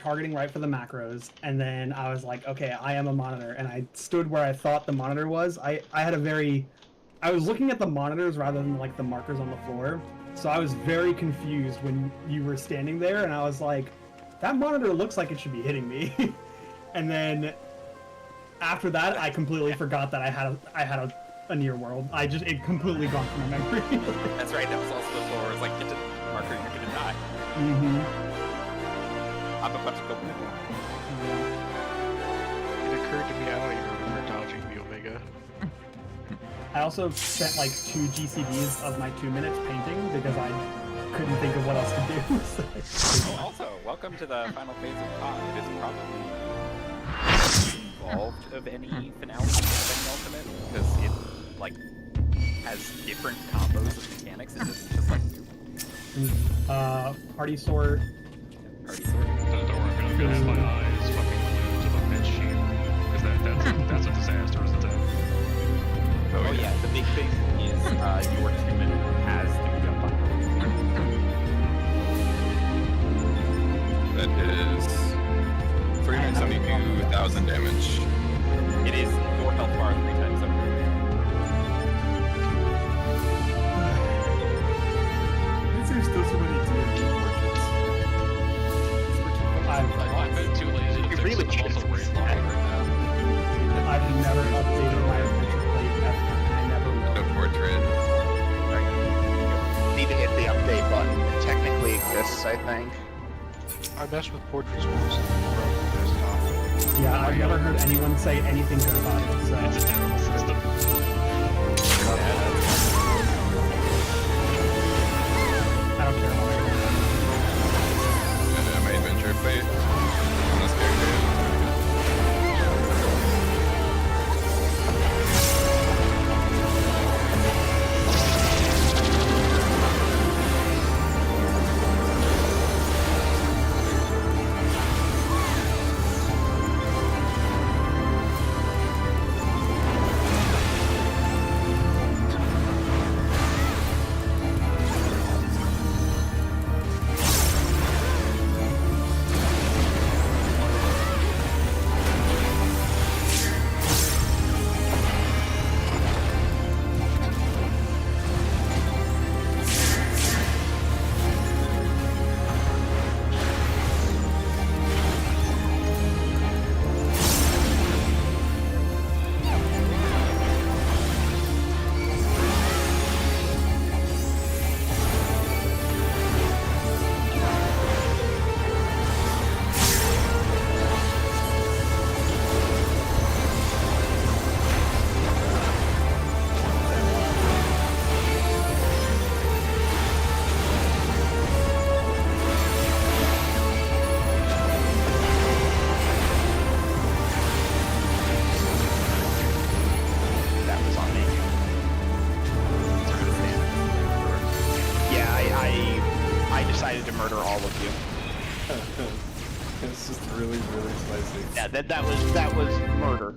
targeting right for the macros, and then I was like, okay, I am a monitor, and I stood where I thought the monitor was. I was looking at the monitors rather than like the markers on the floor, so I was very confused when you were standing there, and I was like, that monitor looks like it should be hitting me. And then after that, I completely forgot that I had a near world. It completely gone from my memory. That's right, that was also the floor. It was like, get to the marker, you're gonna die. Mm-hmm. I'm about to go blue. It occurred to me I don't even remember dodging the Omega. I also spent like 2 GCDs of my 2 minutes painting because I couldn't think of what else to do. Oh, also, welcome to the final phase of COD. It is probably involved of any finale of any ultimate because it like has different combos of mechanics. It's just like party sort. Party sort. Don't worry, I'm gonna have my eyes fucking glued to the mid sheet. Because that's a disaster, isn't it? Oh yeah, the big thing is your 2 minute has to be up on. That is 372,000 damage. It is your health bar 3 times over. There's still so many TNT portraits. I've been too lazy to fix really it. I'm also should rage logging right now. I've never updated my adventure plate ever, and I never will. No portrait. Need to hit the update button. It technically exists, I think. I messed with portraits once and broke the desktop. Yeah, I've never heard anyone say anything good about it, so... It's a terrible system. I don't care about it. My adventure plate on this character. It's just really, really spicy. Yeah, that was murder.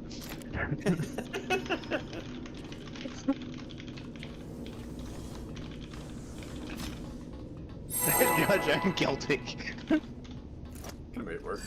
Judge, I'm guilty. I made it work.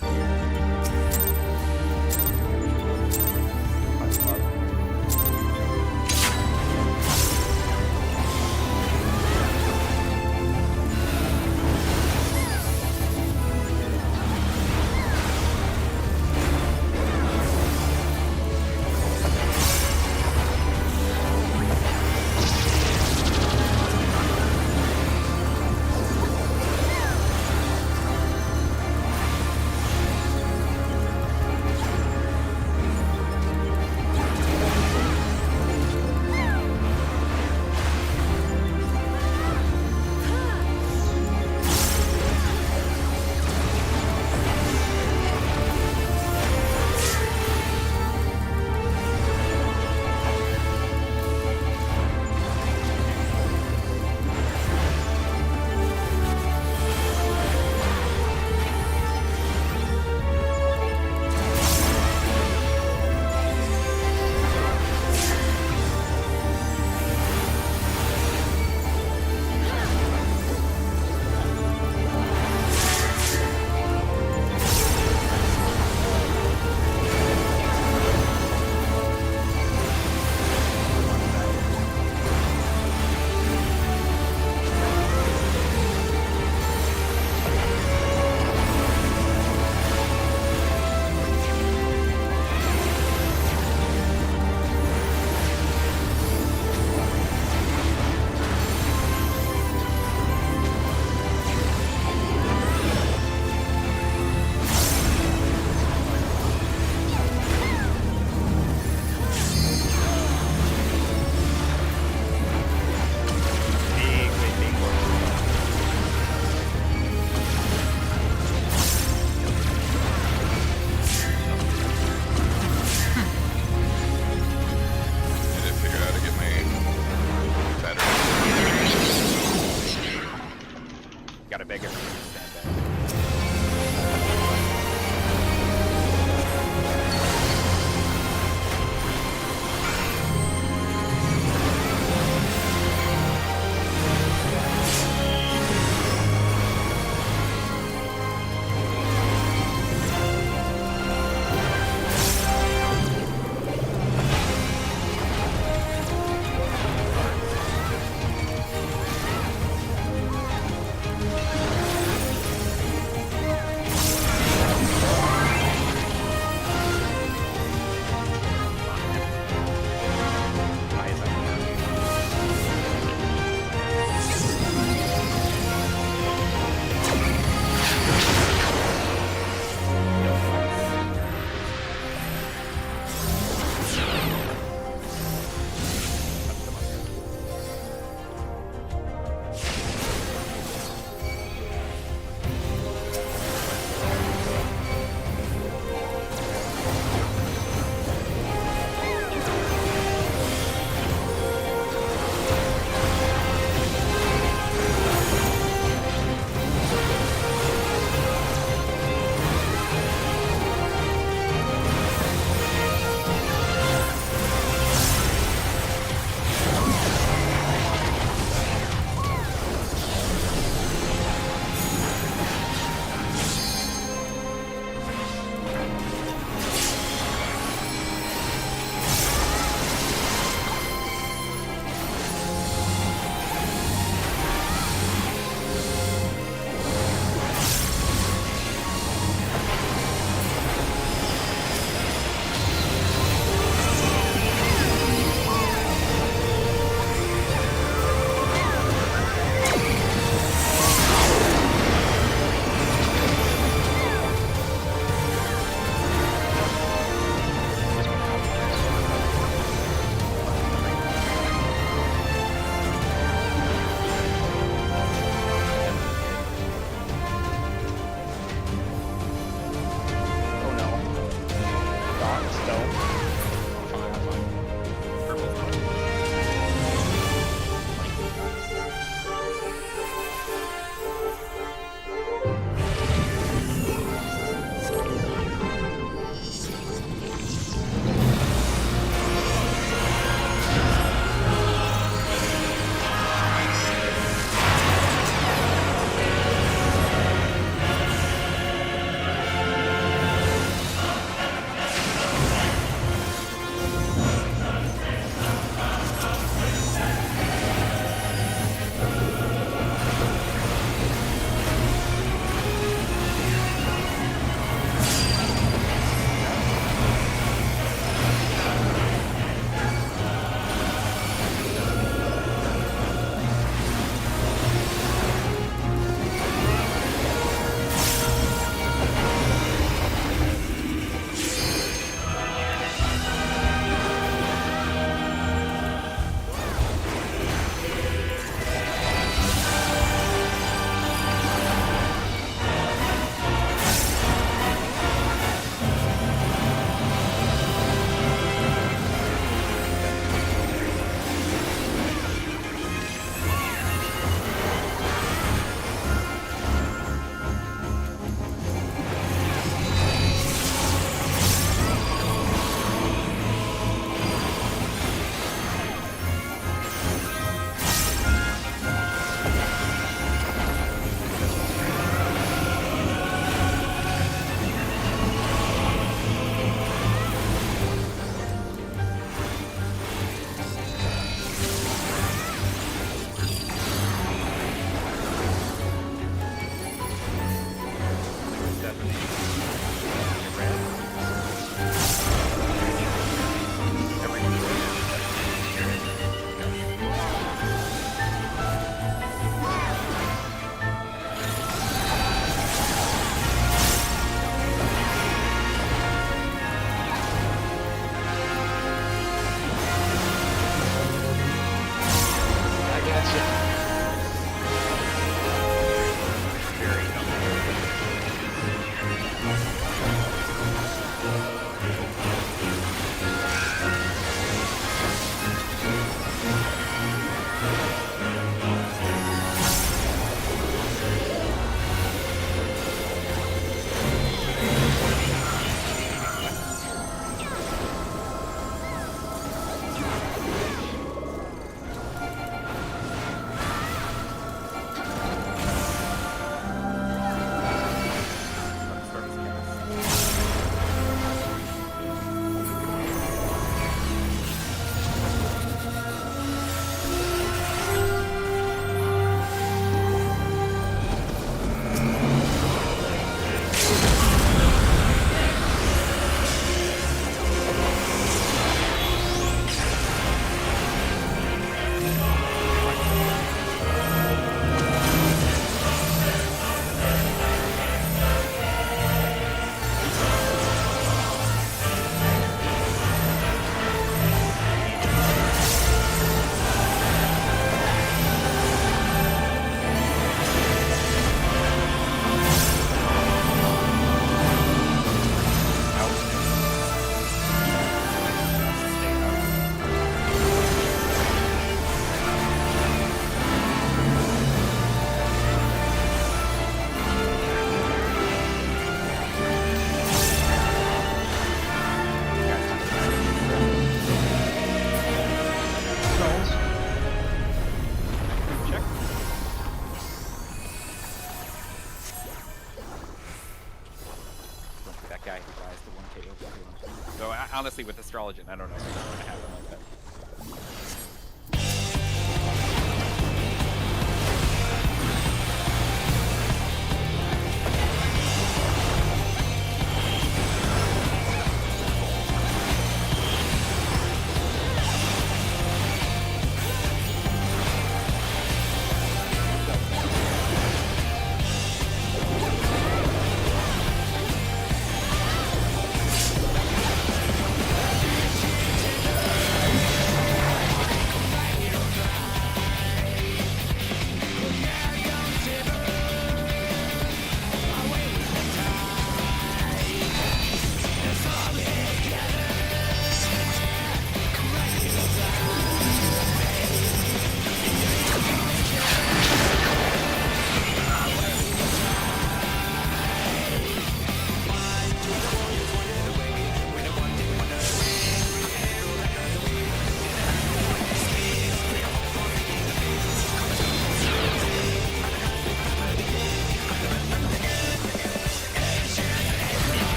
honestly, with Astrologian, I don't know if it's going to happen like that.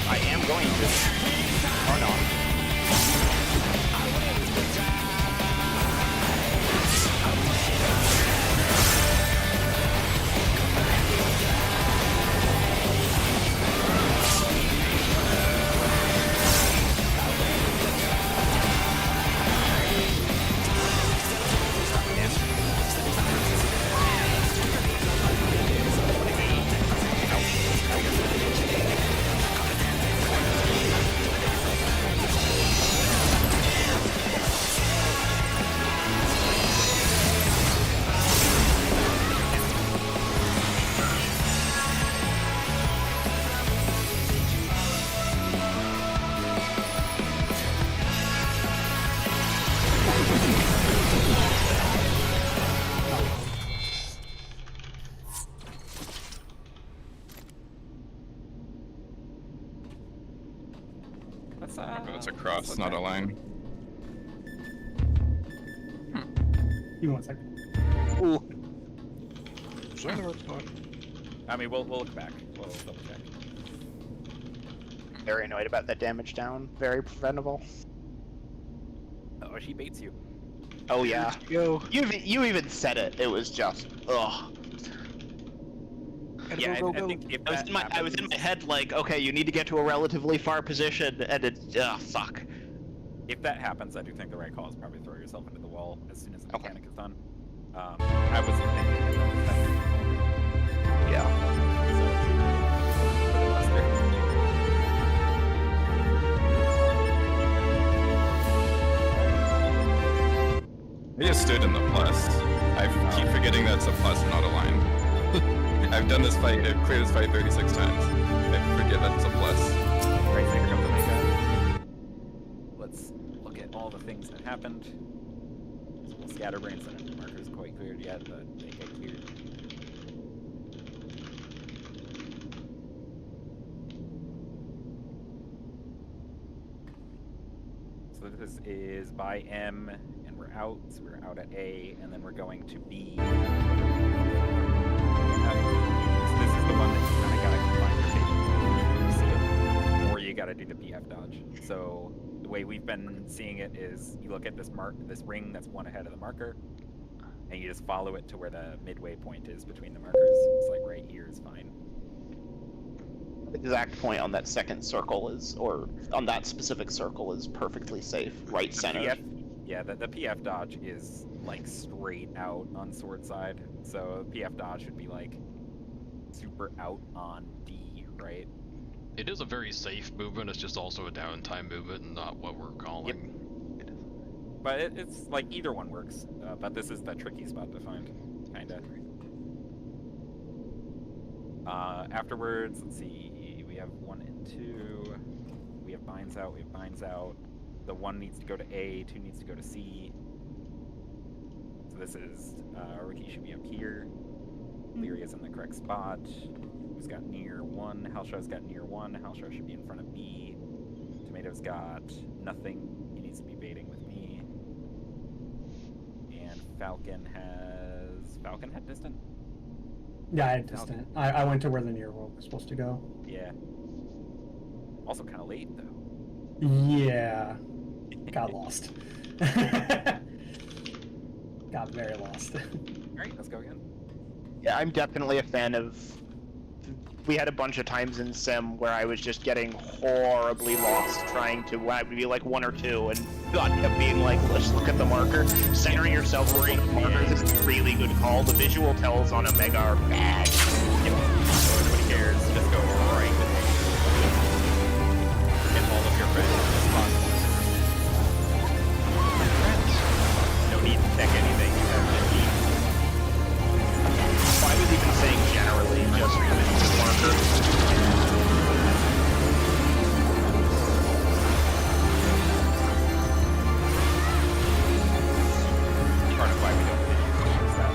I am going to. Or not. It's a cross, not a line. Give me 1 second. Ooh. I mean, we'll look back. We'll double check. Very annoyed about that damage down. Very preventable. Oh, she baits you. Oh yeah. Go. You even said it. It was just ugh. Yeah, I think if that I was in my head like, okay, you need to get to a relatively far position, and it's fuck. If that happens, I do think the right call is probably throw yourself into the wall as soon as the mechanic is done. I was thinking that. Yeah. He just stood in the plus. I keep forgetting that's a plus, not a line. I've done this fight, I've cleared this fight 36 times. I forget that it's a plus. Right, so here comes the Mega. Let's look at all the things that happened. So we'll scatterbrain so the marker's quite cleared yet, but they get cleared. So this is by M, and we're out. So we're out at A, and then we're going to B. So this is the one that you kind of gotta combine your patience to see it, or you gotta do the PF dodge. So the way we've been seeing it is you look at this this ring that's one ahead of the marker, and you just follow it to where the midway point is between the markers. It's like right here is fine. The exact point on that second circle is, or on that specific circle is perfectly safe, right center. Yeah, the PF dodge is like straight out on sword side, so PF dodge would be like super out on D, right? It is a very safe movement, it's just also a downtime movement and not what we're calling. Yep. But it's like either one works, but this is the tricky spot to find, kinda. Afterwards, let's see, we have 1 and 2, we have binds out, the 1 needs to go to A, 2 needs to go to C. So this is, Rookie should be up here, Leary is in the correct spot, who's got near 1, Halshaw's got near 1, Halshaw should be in front of B, Tomato's got nothing, he needs to be baiting with me, and Falcon had distant? Yeah, I had distant. I went to where the near world was supposed to go. Yeah. Also kind of late, though. Yeah. Got lost. Got very lost. Alright, let's go again. Yeah, I'm definitely a fan of. We had a bunch of times in Sim where I was just getting horribly lost trying to be like 1 or 2, and God kept being like, let's look at the marker. Centering yourself looking at the markers is a really good call. The visual tells on Omega are bad. Nobody cares, just go right with it. Get all of your friends in the spot. No need to check anything, you have to eat. I was even saying generally, just the marker. Part of why we don't use that.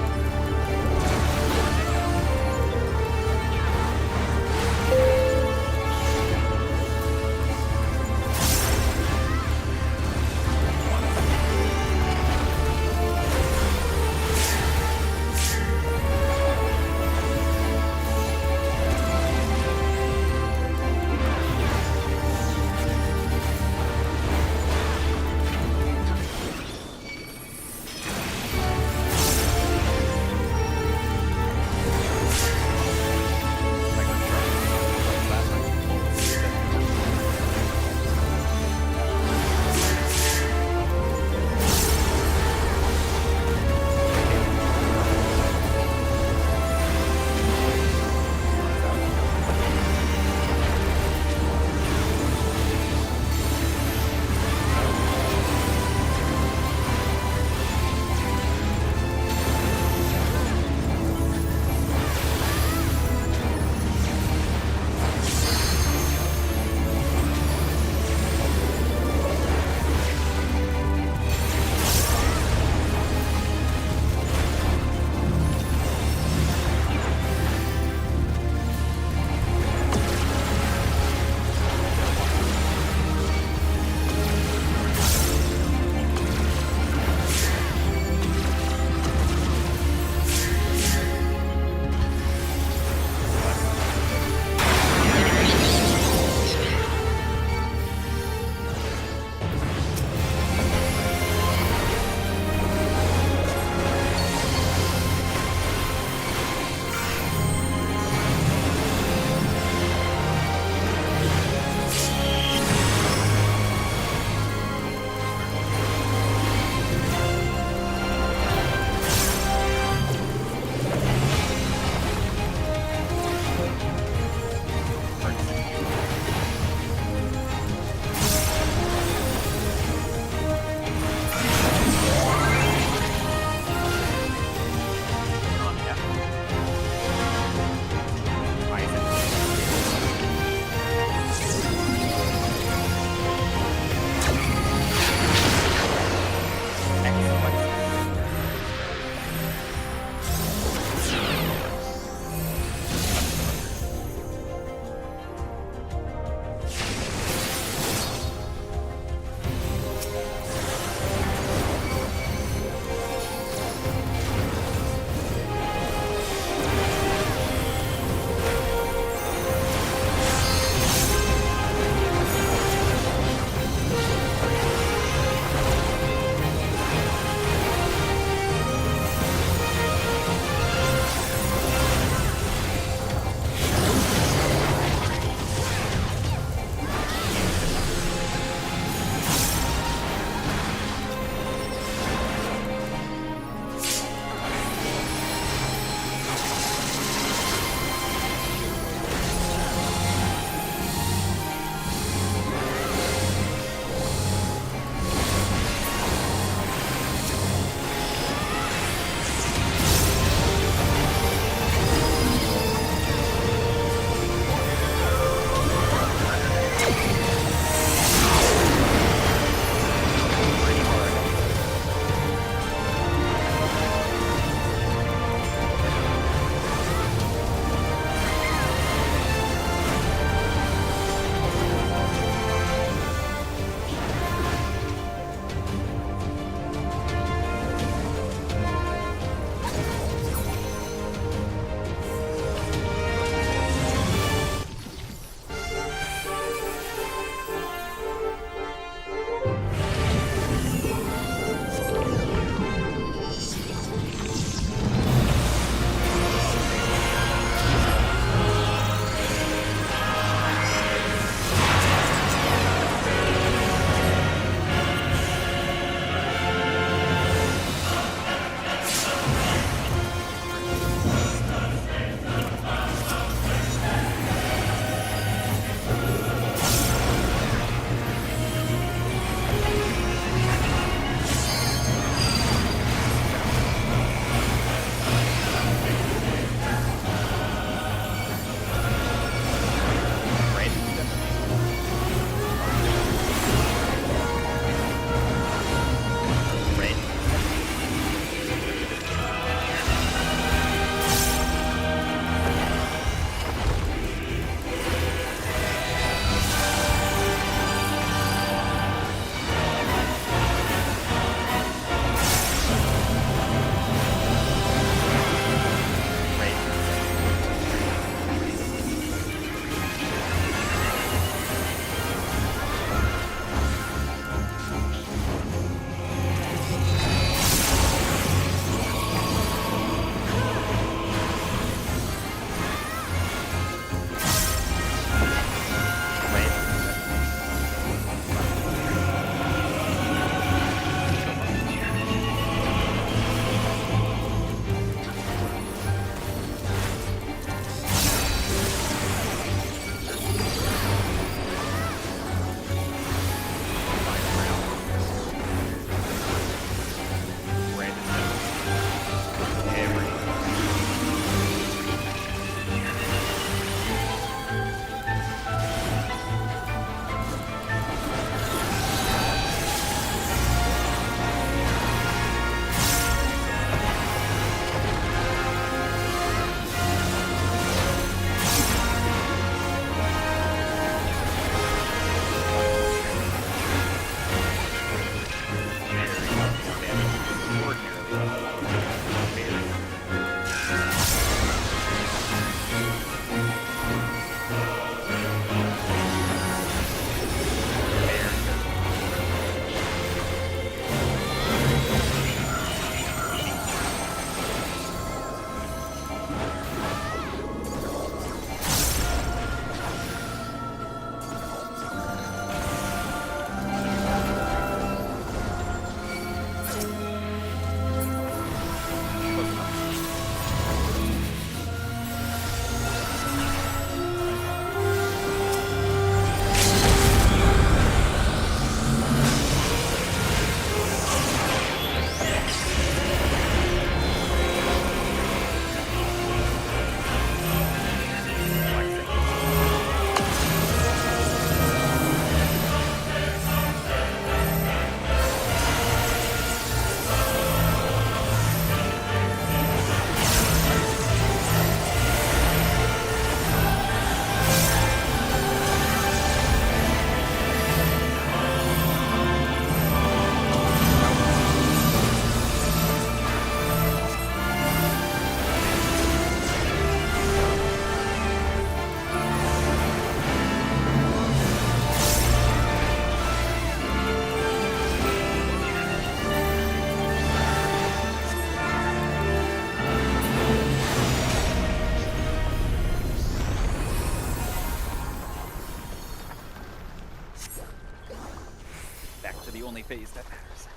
to the only phase that matters.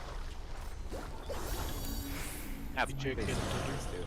That's my Chicken. phase that matters too.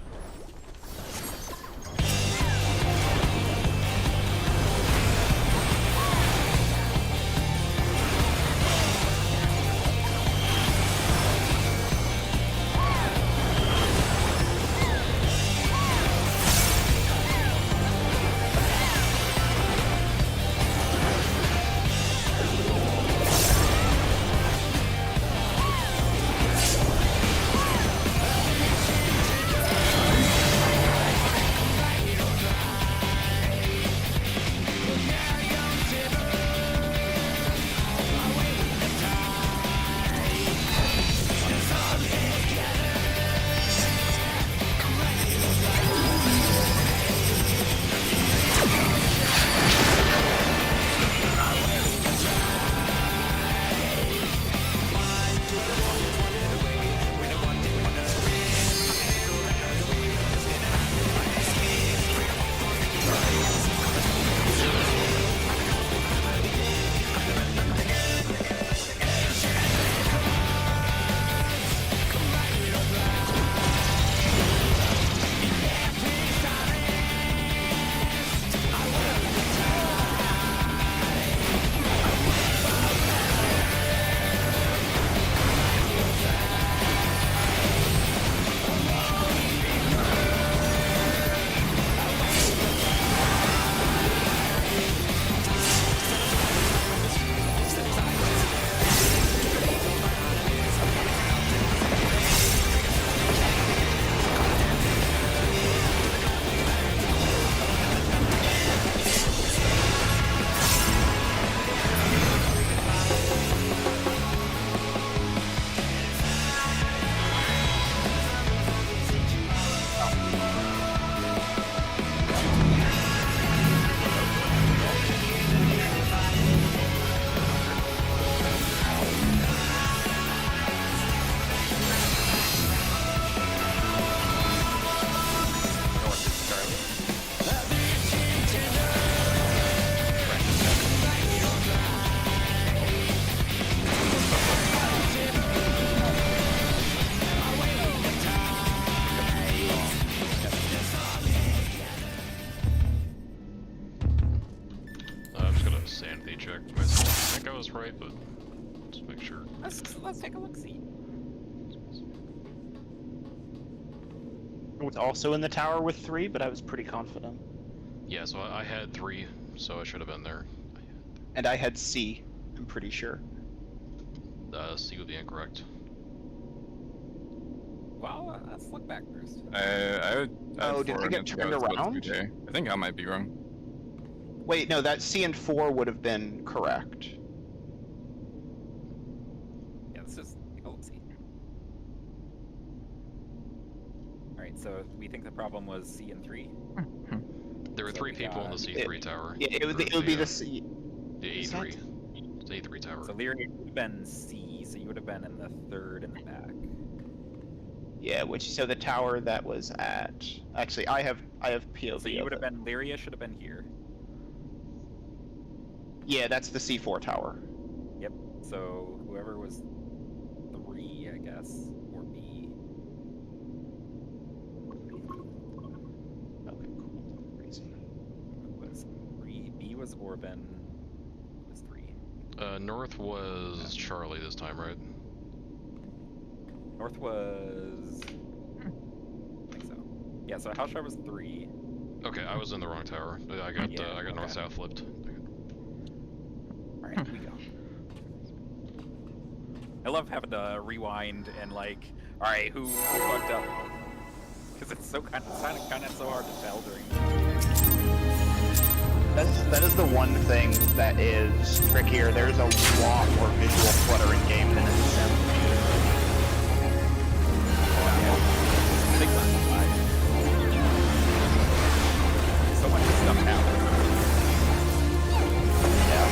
sanity check myself. I think I was right, but let's make sure. Let's take a look. See. I was also in the tower with 3, but I was pretty confident. Yeah, so I had 3, so I should have been there. And I had C, I'm pretty sure. C would be incorrect. Well, let's look back first. Oh, did I get turned around? I think I might be wrong. Wait, no, that C and 4 would have been correct. Yeah, let's just take a look. See. Alright, so we think the problem was C and 3. There were 3 people in the C3 tower. Yeah, it would be the C. The A3. The A3 tower. So Lyria would have been C, so you would have been in the 3rd in the back. Yeah, so the tower that was at... Actually, I have POV. So you would have been... Lyria should have been here. Yeah, that's the C4 tower. Yep, so whoever was 3, I guess, or B. Okay, cool. Crazy. Was 3, B was Orban, was 3. North was Charlie this time, right? North was... I think so. Yeah, so Haushar was 3. Okay, I was in the wrong tower. I got okay. north-south flipped. Alright, we go. I love having to rewind and like, alright, who fucked up? Because it's so kind of so hard to tell during. That is the one thing that is trickier. There's a lot more visual clutter in game than in Sim. Big time. So much stuff happens. Yeah.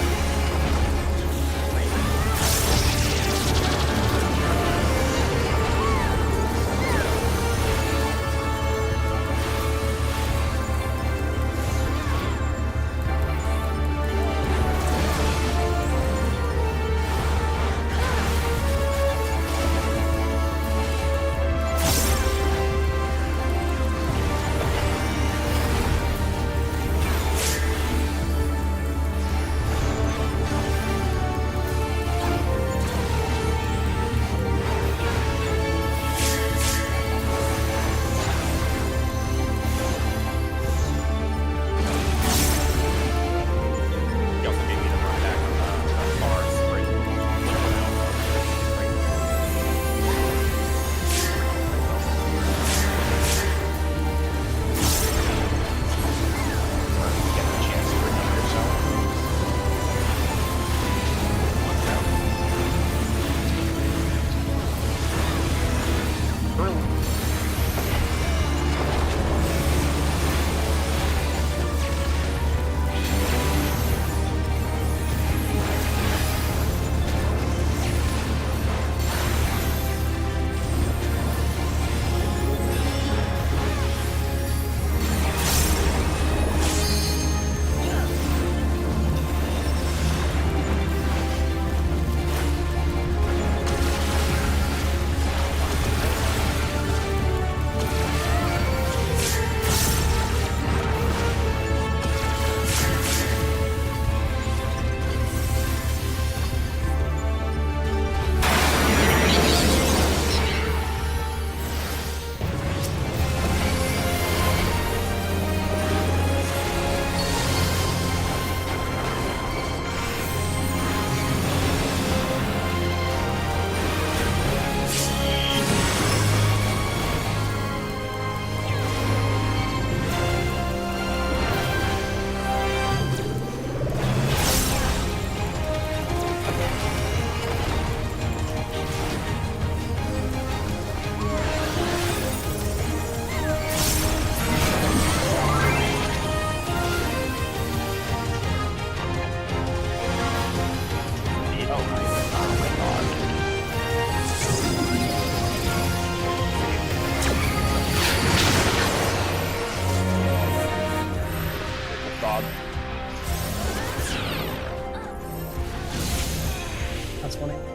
That's funny.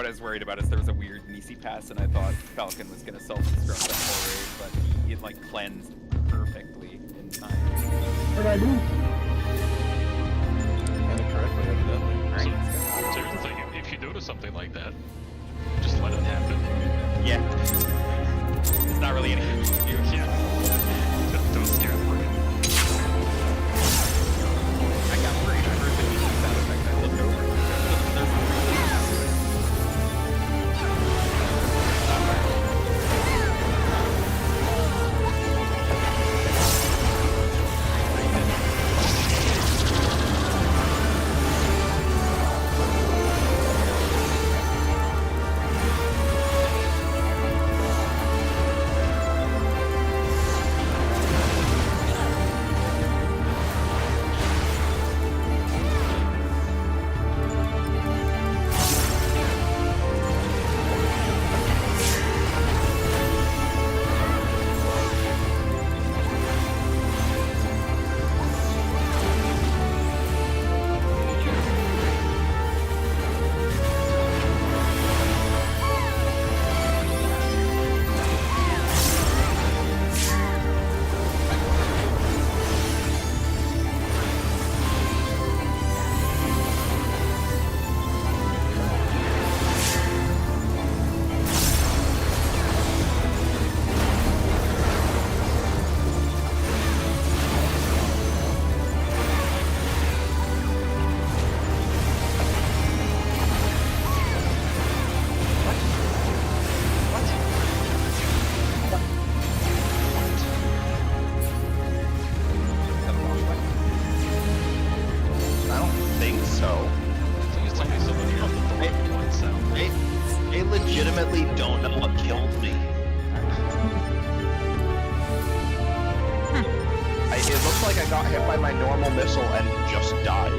I was worried about is there was a weird Nisi pass, and I thought Falcon was gonna self-destruct that whole raid, but he like cleansed perfectly in time. What did I do? Kind of correctly, evidently. Alright, So here's the thing, if you notice something like that, just let it happen. yeah. It's not really anything you can do. Yeah. Don't scare the brain. I got worried. I heard the Nisi sound effect. I looked over. There's I don't think so. Please tell me somebody else with the one sound. They legitimately don't know what killed me. It looks like I got hit by my normal missile and just died.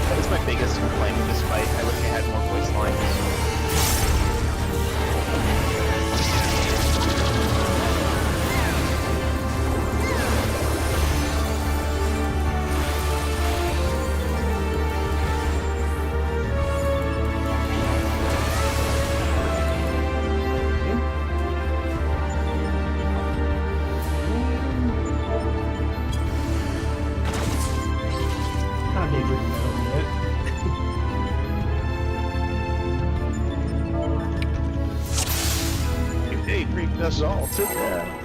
That is my biggest complaint with this fight. I wish I had more voice lines. Kind of daydreaming a little bit. Hey, freaked us all to death.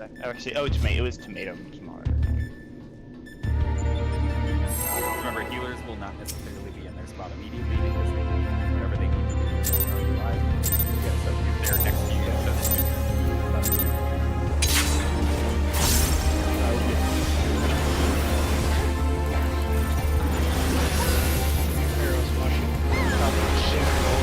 Actually, oh, tomato. It was tomato tomorrow. Remember, healers will not necessarily be in their spot immediately because they need whatever they need to do to start alive. Yeah, so if they're next to you, Arrows mushing. Shit, roll.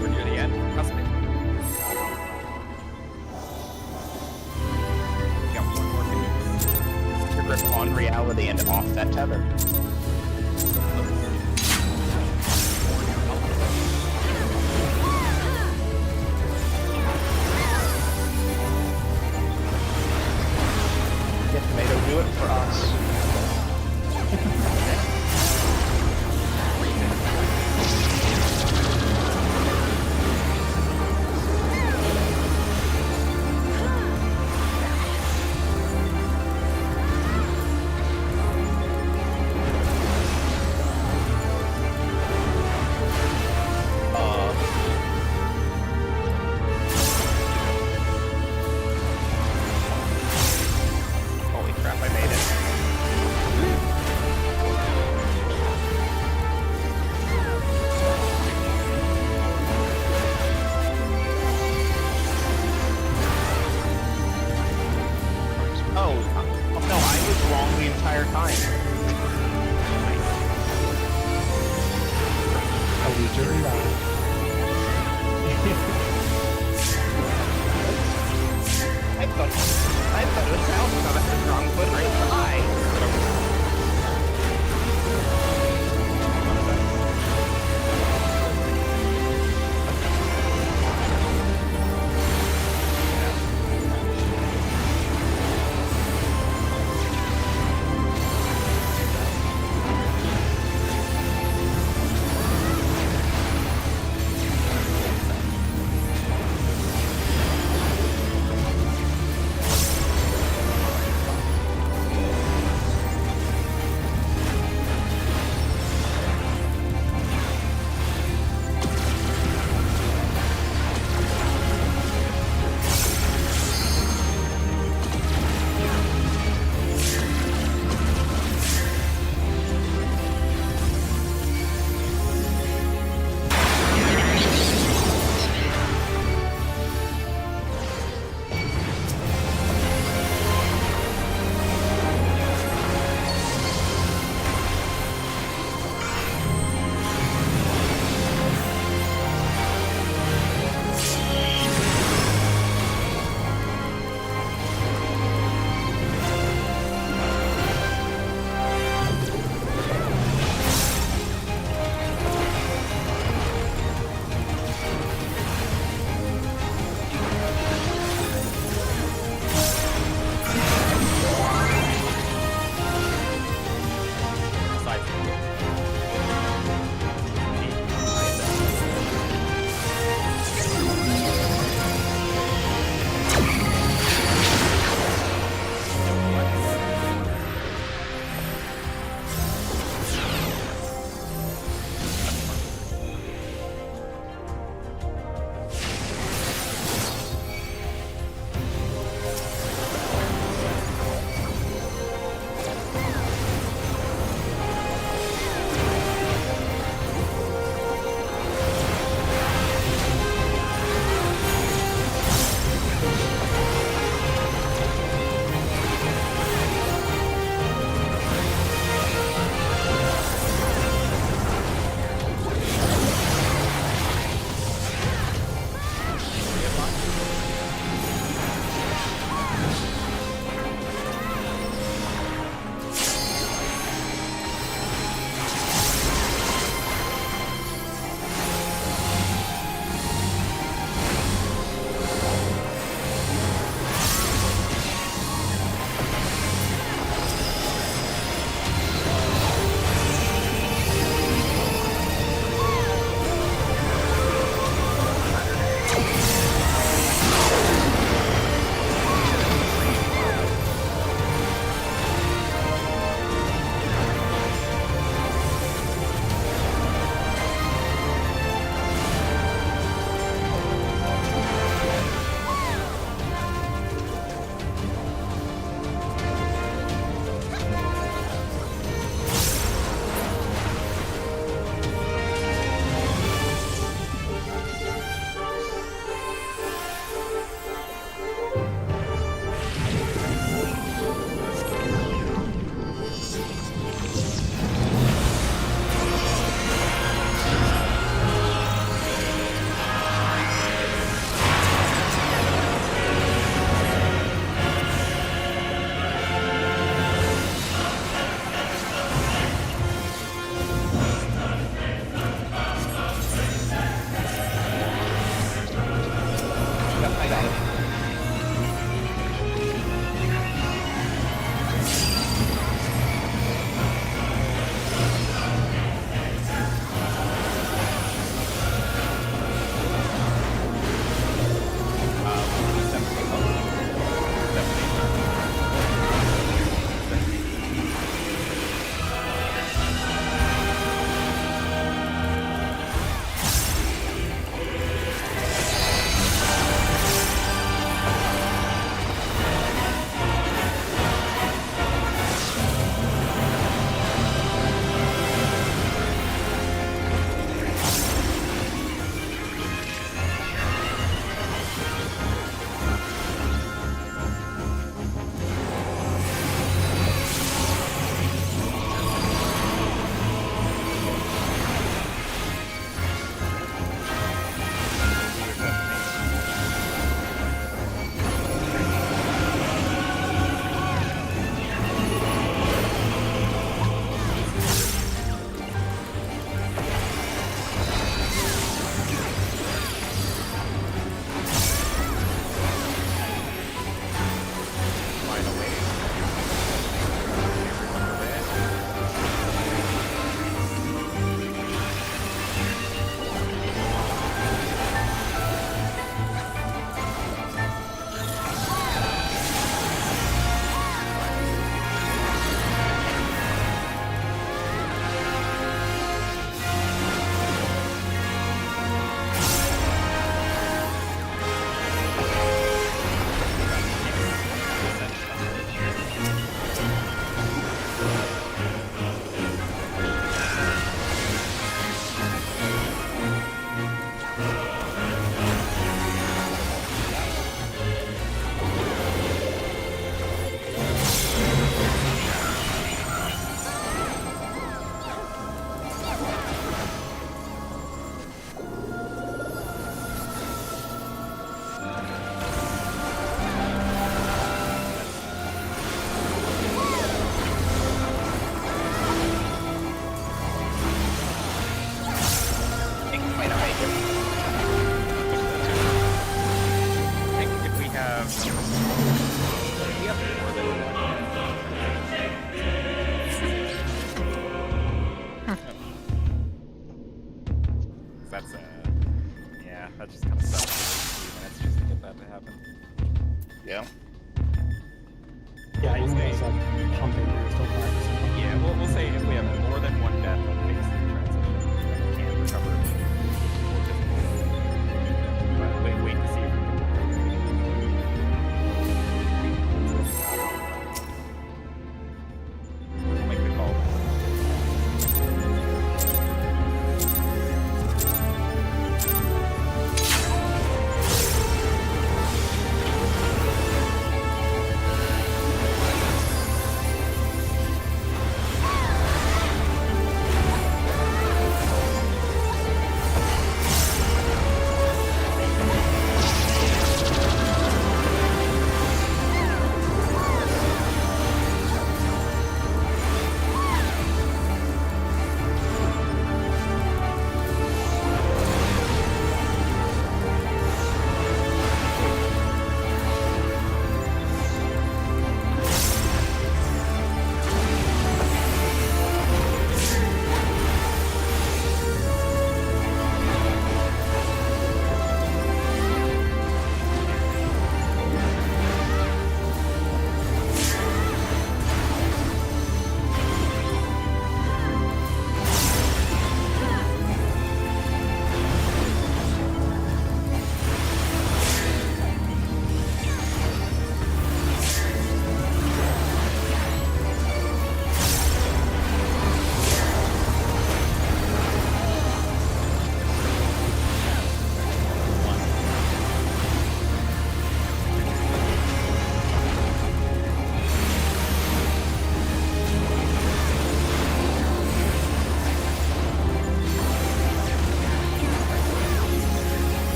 we're near the end. We're cusping. We got one more phase. To grip on reality and off that tether. Get tomato, do it for us. Holy crap, I made it. Oh, no, I was wrong the entire time. A weaker revive. I thought it was Alpha. I was wrong, but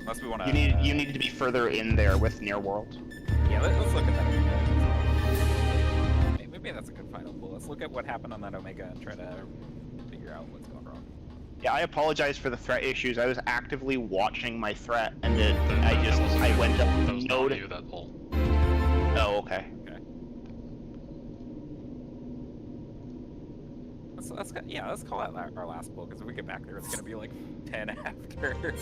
Unless we want to. You need to be further in there with Near World. Yeah, let's look at that. Maybe that's a good final pull. Let's look at what happened on that Omega and try to figure out what's going wrong. Yeah, I apologize for the threat issues. I was actively watching my threat, and I went up That was not noted. you that pull. Oh, okay. Okay. Let's call out our last pull, because if we get back there, it's gonna be like 10 after.